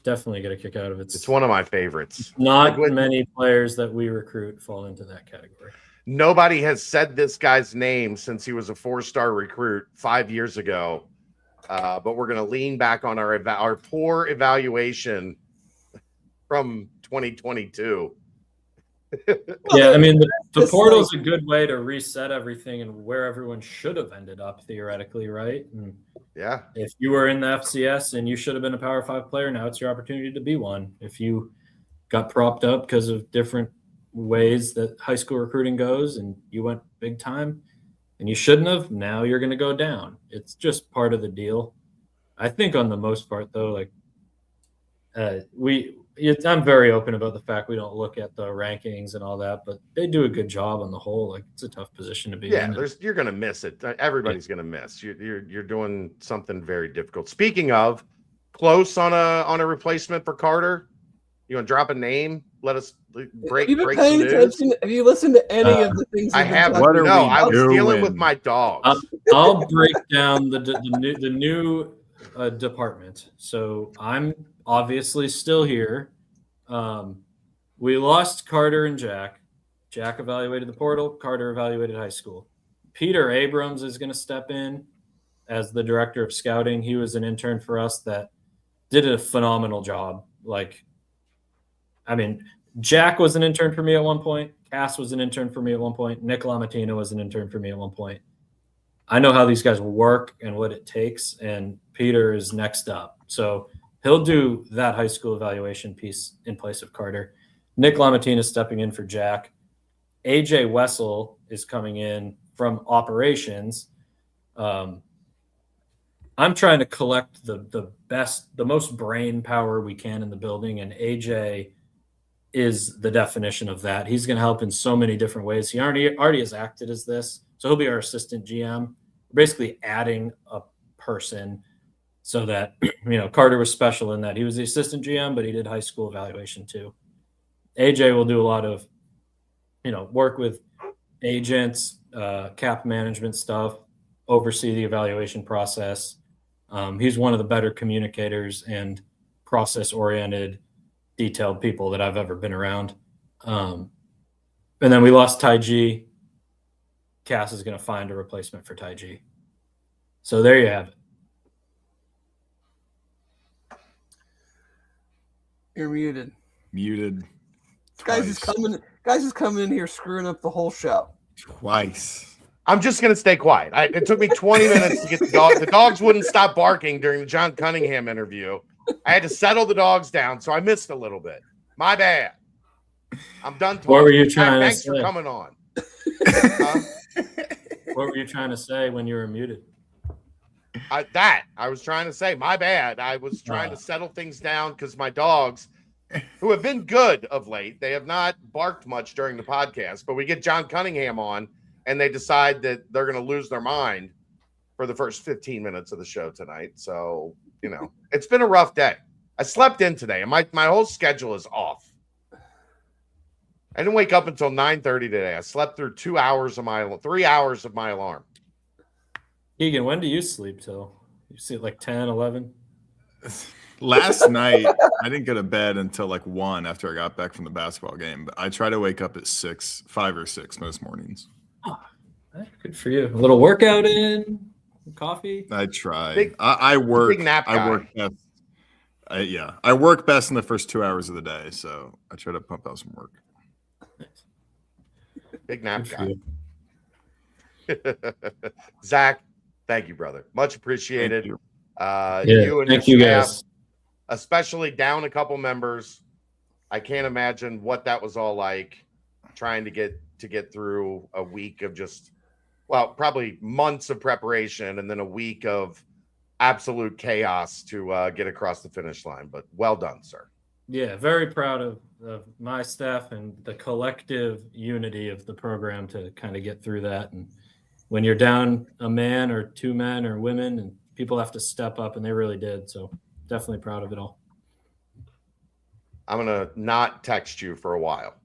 Definitely get a kick out of it. It's one of my favorites. Not many players that we recruit fall into that category. Nobody has said this guy's name since he was a 4-star recruit 5 years ago. But we're going to lean back on our poor evaluation from 2022. Yeah, I mean, the portal is a good way to reset everything and where everyone should have ended up theoretically, right? And yeah, if you were in the FCS and you should have been a Power 5 player, now it's your opportunity to be one. If you got propped up because of different ways that high school recruiting goes and you went big time and you shouldn't have, now you're going to go down. It's just part of the deal. I think on the most part, though, like I'm very open about the fact we don't look at the rankings and all that, but they do a good job on the whole. Like, it's a tough position to be in. Yeah, you're going to miss it. Everybody's going to miss. You're doing something very difficult. Speaking of, close on a replacement for Carter. You want to drop a name? Let us break some news. Have you listened to any of the things? I have. I was dealing with my dogs. I'll break down the new department. So I'm obviously still here. We lost Carter and Jack. Jack evaluated the portal. Carter evaluated high school. Peter Abrams is going to step in as the director of scouting. He was an intern for us that did a phenomenal job. Jack was an intern for me at one point. Cass was an intern for me at one point. Nick Lamattina was an intern for me at one point. I know how these guys work and what it takes, and Peter is next up. So he'll do that high school evaluation piece in place of Carter. Nick Lamattina is stepping in for Jack. AJ Wessel is coming in from operations. I'm trying to collect the most brain power we can in the building, and AJ is the definition of that. He's going to help in so many different ways. He already has acted as this, so he'll be our assistant GM. We're basically adding a person so that, Carter was special in that he was the assistant GM, but he did high school evaluation too. AJ will do a lot of, work with agents, cap management stuff, oversee the evaluation process. He's one of the better communicators and process-oriented, detailed people that I've ever been around. And then we lost Ty G. Cass is going to find a replacement for Ty G. So there you have it. You're muted. Twice. Guys is coming in here screwing up the whole show. Twice. I'm just going to stay quiet. It took me 20 minutes to get the dogs. The dogs wouldn't stop barking during the John Cunningham interview. I had to settle the dogs down, so I missed a little bit. My bad. I'm done talking. What were you trying to say? Thanks for coming on. What were you trying to say when you were muted? I was trying to say, my bad. I was trying to settle things down because my dogs, who have been good of late, they have not barked much during the podcast, but we get John Cunningham on, and they decide that they're going to lose their mind for the first 15 minutes of the show tonight. So, it's been a rough day. I slept in today, and my whole schedule is off. I didn't wake up until 9:30 today. I slept through 3 hours of my alarm. Keegan, when do you sleep till? You sleep like 10, 11? Last night, I didn't go to bed until 1 after I got back from the basketball game. But I try to wake up at 5 or 6 most mornings. Oh, good for you. A little workout in, coffee. I try. I work. Big nap guy. I work best. I work best in the first 2 hours of the day, so I try to pump out some work. Big nap guy. Zach, thank you, brother. Much appreciated. You. You and thank your you staff, guys. especially down a couple members. I can't imagine what that was all like, trying to get through a week of just well, probably months of preparation and then a week of absolute chaos to get across the finish line. But well done, sir. Yeah, very proud of my staff and the collective unity of the program to kind of get through that. And when you're down a man or two men or women, and people have to step up, and they really did. So definitely proud of it all. I'm going to not text you for a while.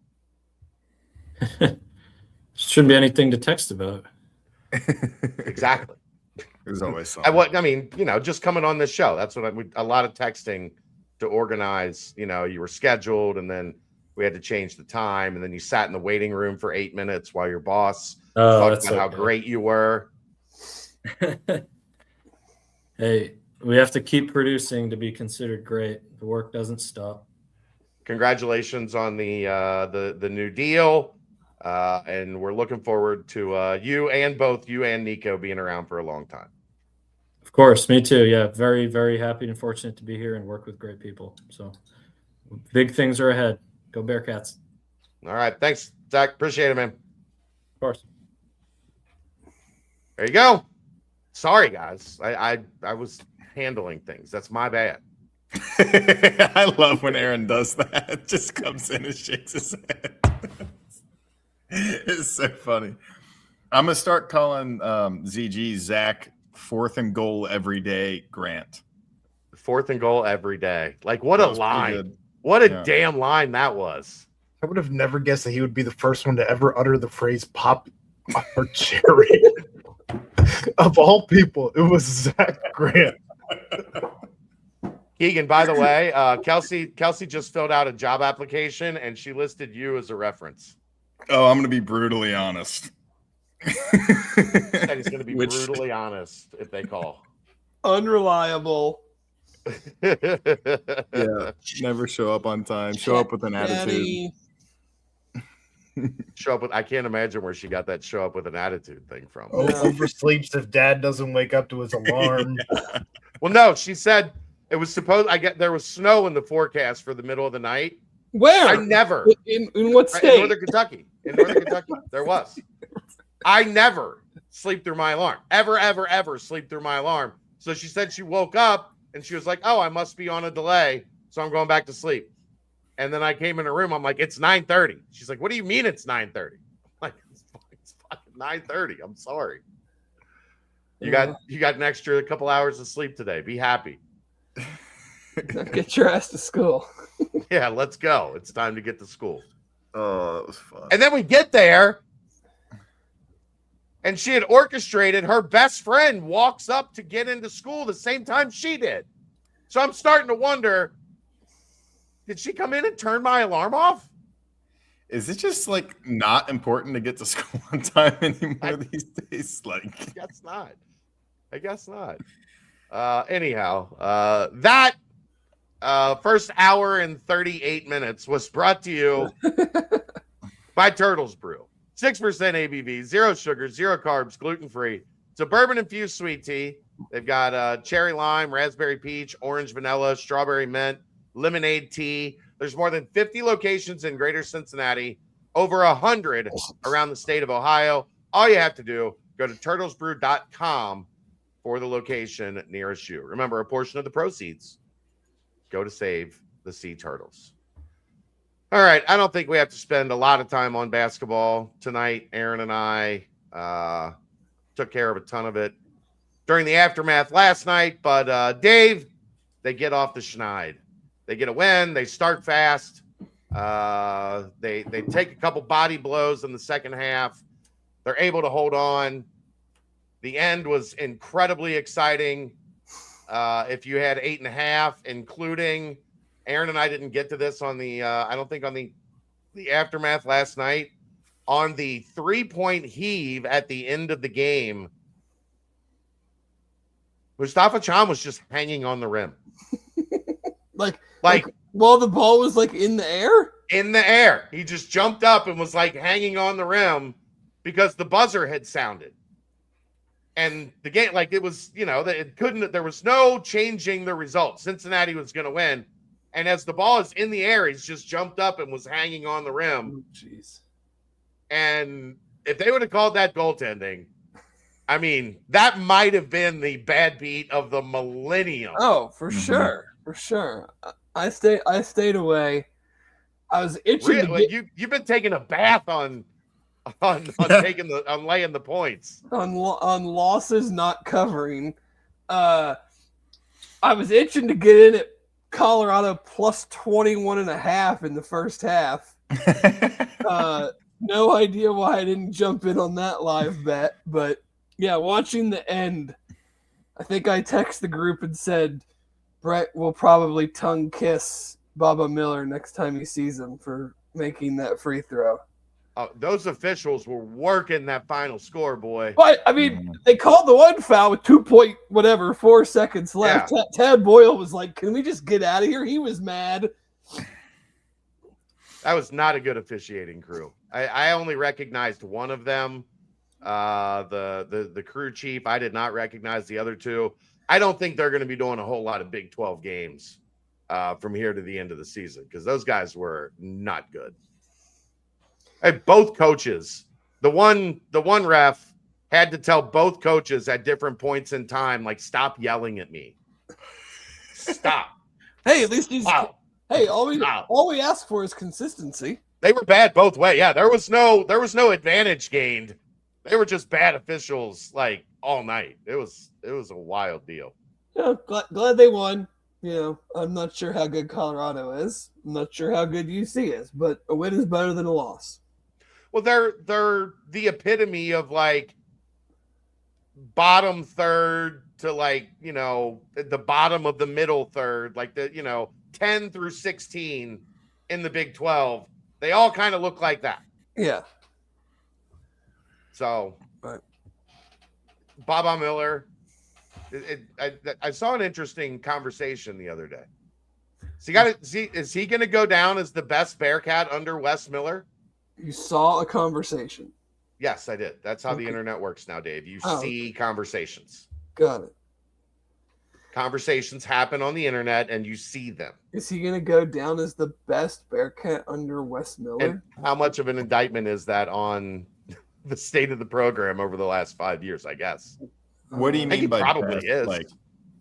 Shouldn't be anything to text about. Exactly. There's always something. I mean, just coming on this show. That's what a lot of texting to organize. You were scheduled, and then we had to change the time, and then you sat in the waiting room for 8 minutes while your boss talked about how great you were. Hey, we have to keep producing to be considered great. The work doesn't stop. Congratulations on the new deal. And we're looking forward to both you and Nico being around for a long time. Of course, me too. Yeah, very, very happy and fortunate to be here and work with great people. So big things are ahead. Go Bearcats. All right. Thanks, Zach. Appreciate it, man. Of course. There you go. Sorry, guys. I was handling things. That's my bad. I love when Aaron does that. Just comes in and shakes his head. It's so funny. I'm gonna start calling ZG Zach 4th and goal every day Grant. 4th and goal every day. Like, what a line. What a damn line that was. I would have never guessed that he would be the first one to ever utter the phrase pop or cherry. Of all people, it was Zach Grant. Keegan, by the way, Kelsey just filled out a job application and she listed you as a reference. Oh, I'm going to be brutally honest. Said he's going to be brutally honest if they call. Unreliable. Yeah, never show up on time. Show up with an attitude. Show up with. I can't imagine where she got that "show up with an attitude" thing from. Oh, oversleeps if dad doesn't wake up to his alarm. Yeah. Well, no, she said it was supposed. There was snow in the forecast for the middle of the night. Where? I never. In what state? In Northern Kentucky. In Northern Kentucky, there was. I never sleep through my alarm. Ever sleep through my alarm. So she said she woke up and she was like, "Oh, I must be on a delay, so I'm going back to sleep." And then I came in her room. I'm like, "It's 9:30." She's like, "What do you mean it's 9:30?" I'm like, it's fucking 9:30. I'm sorry. You got an extra couple hours of sleep today. Be happy. Get your ass to school. Yeah, let's go. It's time to get to school. Oh, that was fun. And then we get there, and she had orchestrated her best friend walks up to get into school the same time she did. So I'm starting to wonder, did she come in and turn my alarm off? Is it just like not important to get to school on time anymore these days? Like, I guess not. Anyhow, that first hour and 38 minutes was brought to you by Turtles Brew. 6% ABV, 0 sugar, 0 carbs, gluten-free. It's a bourbon-infused sweet tea. They've got cherry lime, raspberry peach, orange vanilla, strawberry mint, lemonade tea. There's more than 50 locations in Greater Cincinnati, over 100 around the state of Ohio. All you have to do, go to turtlesbrew.com for the location nearest you. Remember, a portion of the proceeds go to save the sea turtles. All right, I don't think we have to spend a lot of time on basketball tonight. Aaron and I took care of a ton of it during the aftermath last night. But Dave, they get off the schneid. They get a win. They start fast. They take a couple body blows in the second half. They're able to hold on. The end was incredibly exciting. If you had 8.5, including Aaron and I didn't get to this on the I don't think on the aftermath last night, on the 3-point heave at the end of the game, Mustafa Cham was just hanging on the rim. like while the ball was like in the air? In the air. He just jumped up and was like hanging on the rim because the buzzer had sounded. And the game, like it was, there was no changing the result. Cincinnati was going to win. And as the ball is in the air, he's just jumped up and was hanging on the rim. Jeez. And if they would have called that goaltending, I mean, that might have been the bad beat of the millennium. Oh, for sure. For sure. I stayed away. I was itching to get You've been taking a bath on laying the points. on losses not covering. I was itching to get in at Colorado plus 21.5 in the first half. No idea why I didn't jump in on that live bet, but yeah, watching the end, I think I texted the group and said Brett will probably tongue kiss Baba Miller next time he sees him for making that free throw. Those officials were working that final score, boy. But I mean, they called the one foul with 4 seconds left. Yeah. Tad Boyle was like, "Can we just get out of here?" He was mad. That was not a good officiating crew. I only recognized one of them, the crew chief. I did not recognize the other two. I don't think they're going to be doing a whole lot of Big 12 games from here to the end of the season because those guys were not good. Hey, both coaches, the one ref had to tell both coaches at different points in time, like, stop yelling at me. Stop. Hey, at least he's. Wow. Hey, all we ask for is consistency. They were bad both ways. Yeah, there was no advantage gained. They were just bad officials like all night. It was a wild deal. Yeah, glad they won. You know, I'm not sure how good Colorado is. I'm not sure how good UC is, but a win is better than a loss. Well, they're the epitome of like bottom third to like, you know, the bottom of the middle third, like 10 through 16 in the Big 12. They all kind of look like that. Yeah. So, right. Baba Miller, I saw an interesting conversation the other day. Is he going to go down as the best Bearcat under Wes Miller? You saw a conversation. Yes, I did. That's how the internet works now, Dave. You see conversations. Got it. Conversations happen on the internet and you see them. Is he going to go down as the best Bearcat under Wes Miller? And how much of an indictment is that on the state of the program over the last 5 years, I guess? What do you mean by probably best? is. Like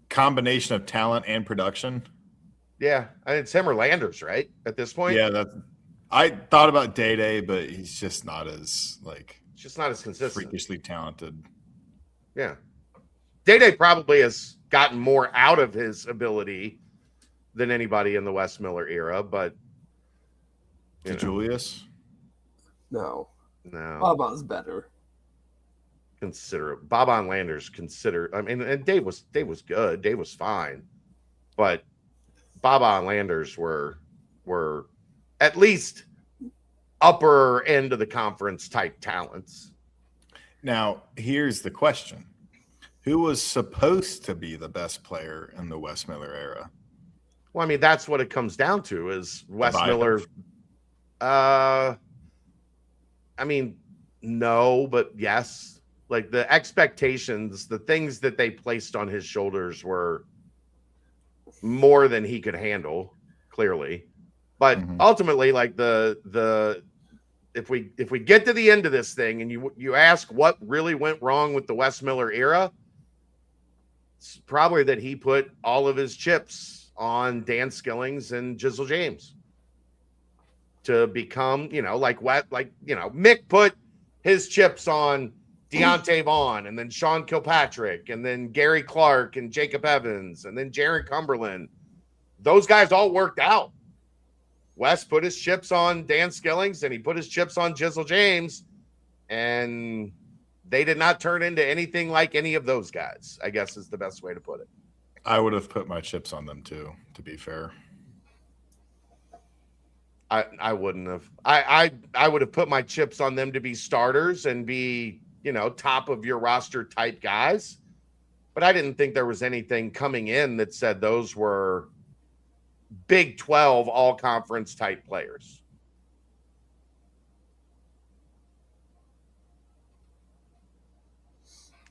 combination of talent and production? Yeah. I mean, it's him or Landers, right? At this point? Yeah, I thought about Day, but he's just not as consistent. Freakishly talented. Yeah. Day probably has gotten more out of his ability than anybody in the Wes Miller era, but Julius? No. Boban's better. Boban Landers I mean, and Dave was good. Dave was fine. But Boban Landers were at least upper end of the conference type talents. Now, here's the question. Who was supposed to be the best player in the Wes Miller era? Well, I mean, that's what it comes down to is Wes Miller. I mean, no, but yes. Like the expectations, the things that they placed on his shoulders were more than he could handle, clearly. But ultimately, like if we get to the end of this thing and you ask what really went wrong with the Wes Miller era, it's probably that he put all of his chips on Dan Skillings and Jizzle James to become, Mick put his chips on Deontay Vaughn and then Sean Kilpatrick and then Gary Clark and Jacob Evans and then Jaron Cumberland. Those guys all worked out. Wes put his chips on Dan Skillings and he put his chips on Jizzle James, and they did not turn into anything like any of those guys, I guess is the best way to put it. I would have put my chips on them too, to be fair. I wouldn't have. I would have put my chips on them to be starters and be, top of your roster type guys. But I didn't think there was anything coming in that said those were Big 12 all conference type players.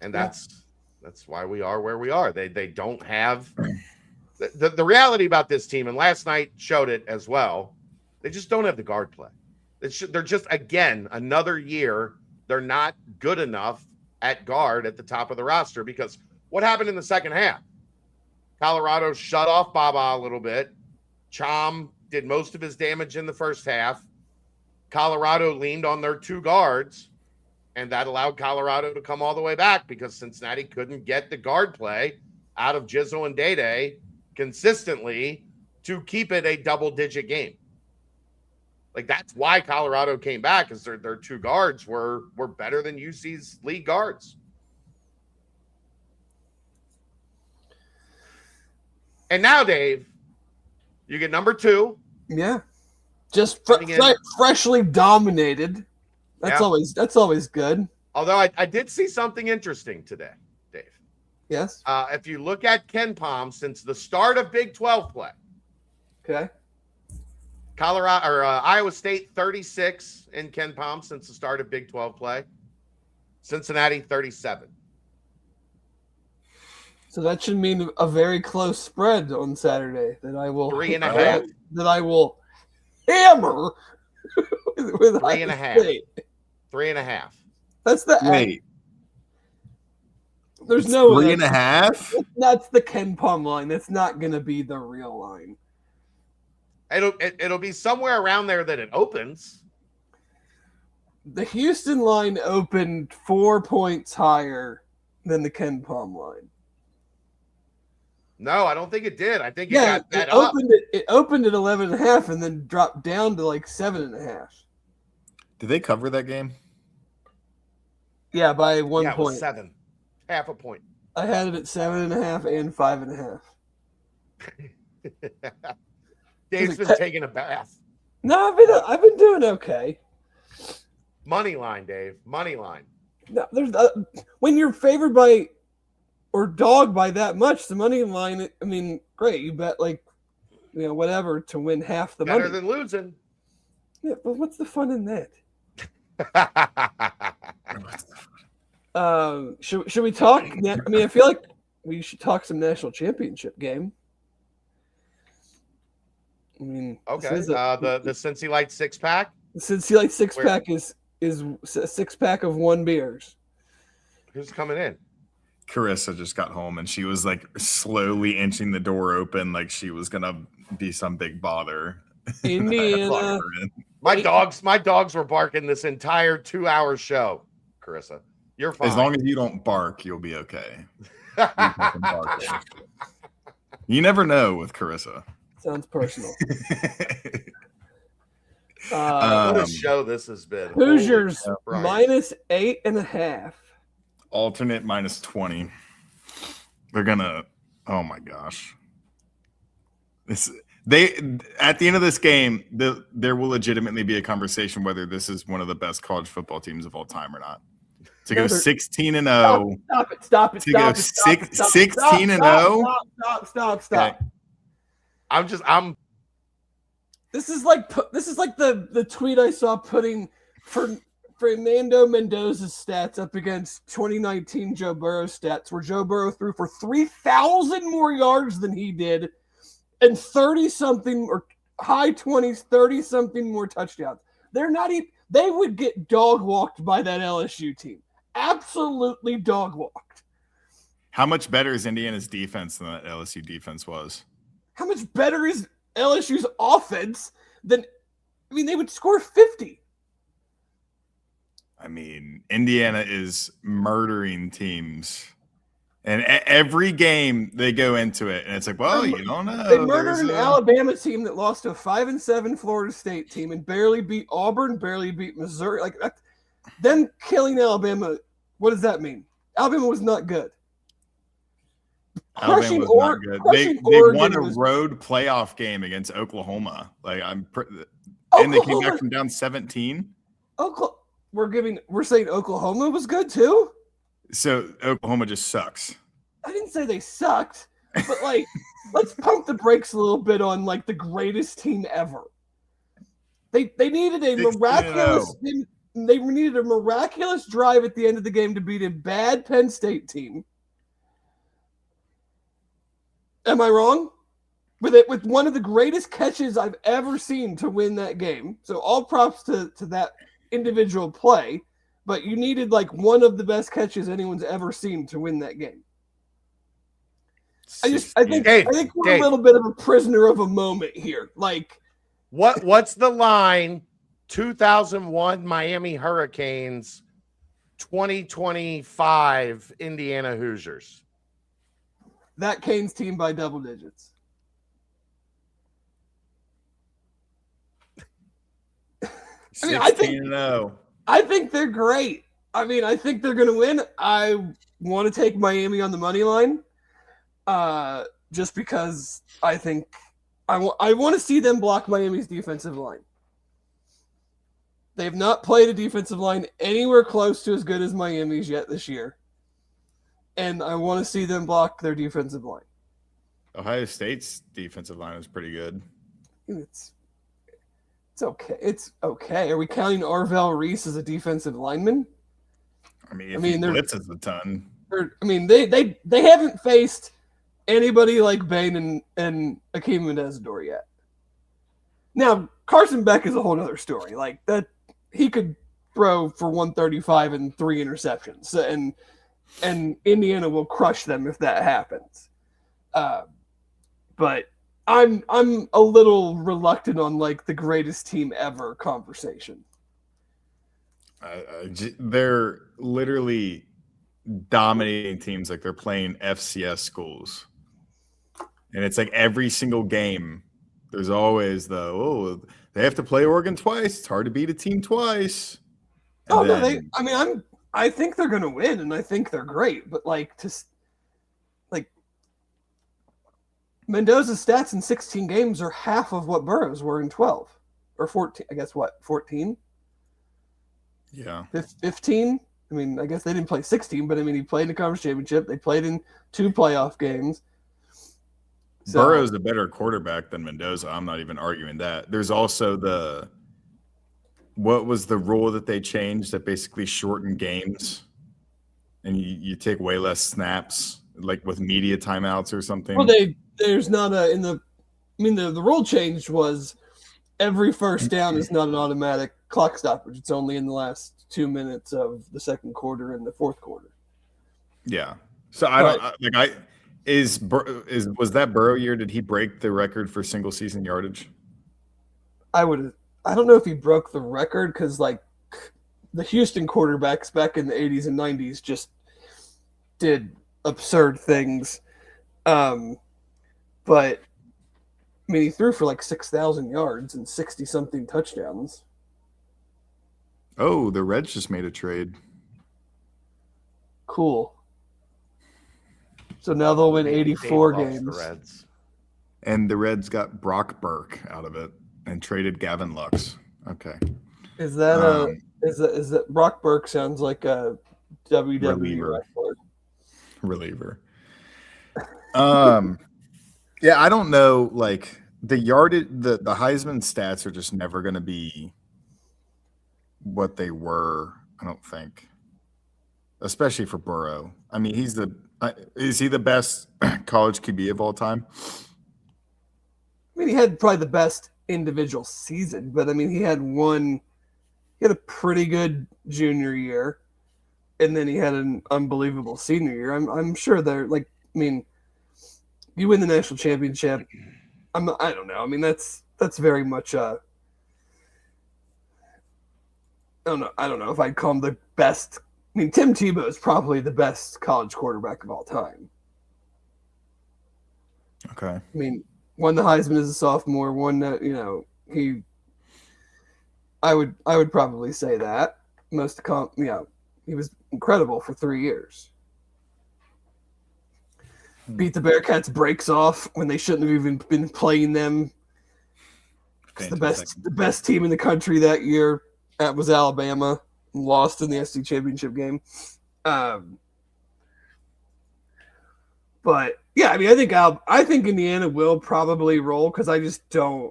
And that's why we are where we are. They don't have the reality about this team, and last night showed it as well. They just don't have the guard play. They're just, again, another year. They're not good enough at guard at the top of the roster, because what happened in the second half? Colorado shut off Baba a little bit. Chom did most of his damage in the first half. Colorado leaned on their 2 guards, and that allowed Colorado to come all the way back because Cincinnati couldn't get the guard play out of Jizzle and Day consistently to keep it a double-digit game. Like, that's why Colorado came back, is their 2 guards were better than UC's league guards. And now, Dave, you get number 2. Yeah. Just freshly dominated. That's always good. Although I did see something interesting today, Dave. Yes. If you look at Ken Palm since the start of Big 12 play. Okay. Iowa State 36 in Ken Palm since the start of Big 12 play. Cincinnati 37. So that should mean a very close spread on Saturday that I will 3.5. That I will hammer with 3.5. 3.5. That's the Wait. There's no 3.5. That's the Ken Palm line. That's not going to be the real line. It'll be somewhere around there that it opens. The Houston line opened 4 points higher than the Ken Palm line. No, I don't think it did. I think it got that up. It opened at 11.5 and then dropped down to like 7.5. Did they cover that game? Yeah, by 1 It was point. 7. Half a point. I had it at 7.5 and 5.5. Dave's been taking a bath. No, I've been doing okay. Money line, Dave. Money line. No, there's when you're favored by or dogged by that much, the money line. I mean, great. You bet whatever to win half the money. Better than losing. Yeah, but what's the fun in that? Should we talk? I mean, I feel like we should talk some national championship game. I mean, okay. The Cincy Light 6-pack. The Cincy Light 6-pack is a 6-pack of 1 beers. Who's coming in? Carissa just got home and she was like slowly inching the door open like she was gonna be some big bother. Indiana. My dogs were barking this entire 2-hour show, Carissa. You're fine. As long as you don't bark, you'll be okay. You never know with Carissa. Sounds personal. What a show this has been. Hoosiers -8.5. Alternate -20. They're gonna. Oh my gosh. At the end of this game, there will legitimately be a conversation whether this is one of the best college football teams of all time or not. To go 16-0. Stop it. To go 16-0. Stop. I'm This is like the tweet I saw putting Fernando Mendoza's stats up against 2019 Joe Burrow's stats, where Joe Burrow threw for 3,000 more yards than he did and 30-something or high 20s, 30-something more touchdowns. They're not even. They would get dog walked by that LSU team. Absolutely dog walked. How much better is Indiana's defense than that LSU defense was? How much better is LSU's offense than? I mean, they would score 50. I mean, Indiana is murdering teams. And every game they go into it, and it's like, well, you don't know. They murdered an Alabama team that lost to a 5-7 Florida State team and barely beat Auburn, barely beat Missouri. Like them killing Alabama, what does that mean? Alabama was not good. Alabama was not good. They won a road playoff game against Oklahoma. Like and they came back from down 17. We're saying Oklahoma was good too. So Oklahoma just sucks. I didn't say they sucked, but like, let's pump the brakes a little bit on like the greatest team ever. They needed a miraculous. They needed a miraculous drive at the end of the game to beat a bad Penn State team. Am I wrong? With one of the greatest catches I've ever seen to win that game. So all props to that individual play. but you needed like one of the best catches anyone's ever seen to win that game. I think we're a little bit of a prisoner of a moment here. Like, what's the line? 2001 Miami Hurricanes, 2025 Indiana Hoosiers. That Canes team by double digits. I think they're great. I mean, I think they're going to win. I want to take Miami on the money line, just because I think I want to see them block Miami's defensive line. They have not played a defensive line anywhere close to as good as Miami's yet this year, and I want to see them block their defensive line. Ohio State's defensive line is pretty good. It's okay. It's okay. Are we counting Arvell Reese as a defensive lineman? I mean, he blitzes a ton. They haven't faced anybody like Bain and Akeem Mendez-Ador yet. Now, Carson Beck is a whole other story. Like that, he could throw for 135 and 3 interceptions, and Indiana will crush them if that happens. But I'm a little reluctant on like the greatest team ever conversation. They're literally dominating teams like they're playing FCS schools. And it's like every single game, there's always they have to play Oregon twice. It's hard to beat a team twice. I think they're going to win, and I think they're great. But Mendoza's stats in 16 games are half of what Burrow's were in 12 or 14. I guess 14. Yeah. 15. I mean, I guess they didn't play 16, but I mean, he played in the conference championship. They played in 2 playoff games. So, Burrow's a better quarterback than Mendoza. I'm not even arguing that. There's also what was the rule that they changed that basically shortened games, and you take way less snaps, like with media timeouts or something. Well, there's not the rule change was every first down is not an automatic clock stoppage. It's only in the last 2 minutes of the second quarter and the fourth quarter. Yeah. So was that Burrow year? Did he break the record for single season yardage? I don't know if he broke the record because like the Houston quarterbacks back in the 80s and 90s just did absurd things. But I mean, he threw for like 6,000 yards and 60-something touchdowns. Oh, the Reds just made a trade. Cool. So now they'll win 84 games. The Reds. And the Reds got Brock Burke out of it and traded Gavin Lux. Okay. Is that Brock Burke sounds like a WWE reliever. Yeah, I don't know. Like the Heisman stats are just never going to be what they were. I don't think, especially for Burrow. I mean, is he the best college QB of all time? I mean, he had probably the best individual season, but I mean, he had a pretty good junior year, and then he had an unbelievable senior year. I'm sure they're like, I mean, you win the national championship. I don't know. I mean, that's very much I don't know if I'd call him the best. I mean, Tim Tebow is probably the best college quarterback of all time. Okay. I mean, won the Heisman as a sophomore, I would probably say that. He was incredible for 3 years. Beat the Bearcats breaks off when they shouldn't have even been playing them. The best team in the country that year was Alabama. Lost in the SEC championship game. But yeah, I mean, I think Indiana will probably roll because I just don't.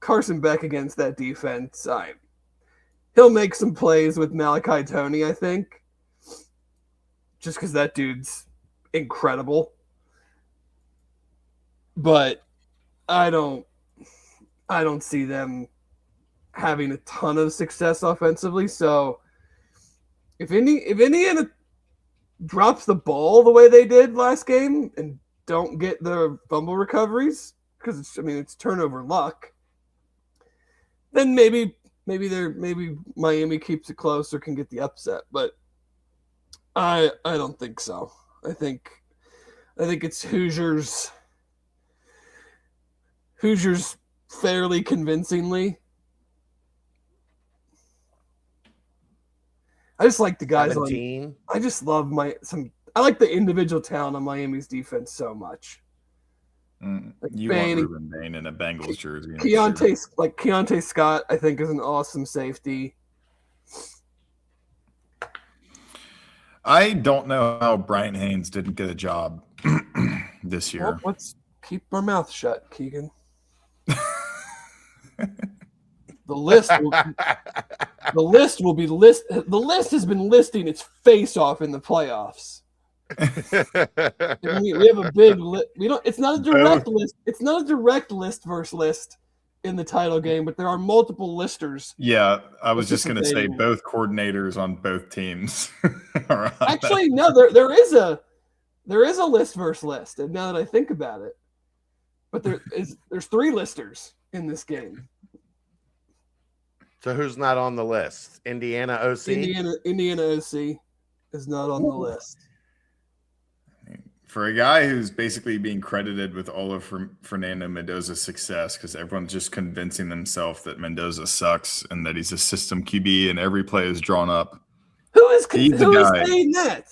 Carson Beck against that defense, he'll make some plays with Malachi Toney, I think, just because that dude's incredible. But I don't see them having a ton of success offensively. So if Indiana drops the ball the way they did last game and don't get the fumble recoveries, because it's turnover luck, then maybe Miami keeps it close or can get the upset. But I don't think so. I think it's Hoosiers fairly convincingly. I just like the guys 17. I just love I like the individual talent on Miami's defense so much. You want Ruben Bain in a Bengals jersey. Keontae Scott, I think, is an awesome safety. I don't know how Brian Haynes didn't get a job this year. Well, let's keep our mouth shut, Keegan. The list has been listing its face off in the playoffs. We have a big list. It's not a direct list. It's not a direct list versus list in the title game, but there are multiple listers. Yeah, I was just going to say both coordinators on both teams. Actually, no, there is a list versus list, and now that I think about it, but there's 3 listers in this game. So who's not on the list? Indiana OC? Indiana OC is not on the list. For a guy who's basically being credited with all of Fernando Mendoza's success, because everyone's just convincing themselves that Mendoza sucks and that he's a system QB and every play is drawn up. Who is saying that?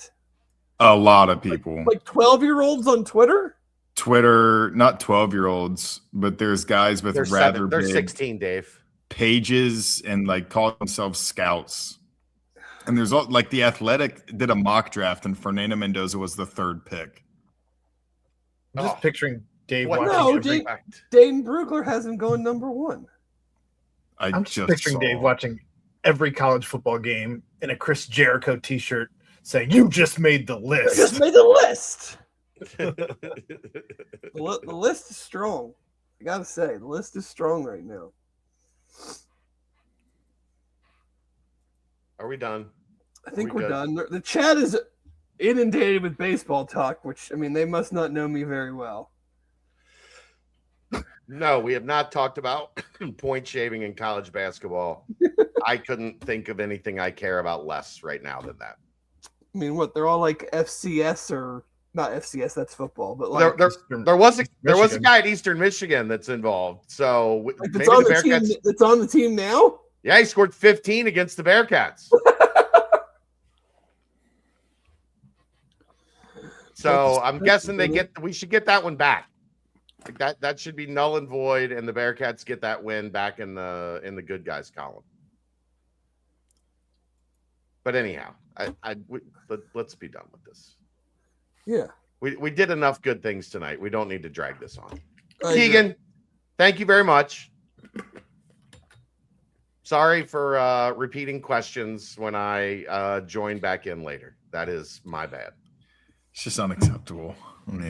A lot of people. Like 12-year-olds on Twitter? Not 12-year-olds, but there's guys with they're 16, Dave. Pages and call themselves scouts. And there's The Athletic did a mock draft and Fernando Mendoza was the 3rd pick. I'm just picturing Dave watching. No, Dayton Brugler hasn't gone number 1. I'm just picturing Dave watching every college football game in a Chris Jericho t-shirt saying, "You just made the list." You just made the list. The list is strong. I gotta say, the list is strong right now. Are we done? I think we're done. The chat is inundated with baseball talk, which, they must not know me very well. No, we have not talked about point shaving in college basketball. I couldn't think of anything I care about less right now than that. They're all like FCS or not FCS, that's football, but there was a guy at Eastern Michigan that's involved. So maybe the Bearcats. It's on the team now? Yeah, he scored 15 against the Bearcats. So I'm guessing we should get that one back. That should be null and void, and the Bearcats get that win back in the good guys column. But anyhow, let's be done with this. Yeah. We did enough good things tonight. We don't need to drag this on. Keegan, thank you very much. Sorry for repeating questions when I join back in later. That is my bad. It's just unacceptable.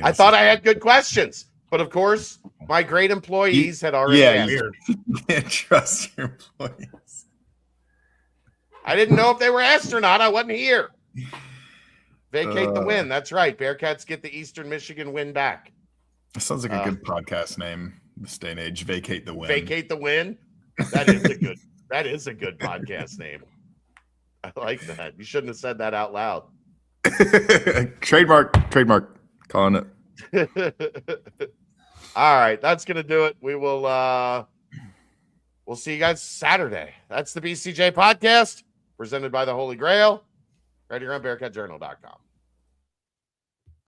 I thought I had good questions, but of course, my great employees had already asked. You can't trust your employees. I didn't know if they were asked or not. I wasn't here. Vacate the win. That's right. Bearcats get the Eastern Michigan win back. That sounds like a good podcast name this day and age. Vacate the win. Vacate the win. That is a good podcast name. I like that. You shouldn't have said that out loud. Trademark. Calling it. All right, that's gonna do it. We will we'll see you guys Saturday. That's the BCJ Podcast, presented by the Holy Grail, right here on BearcatJournal.com.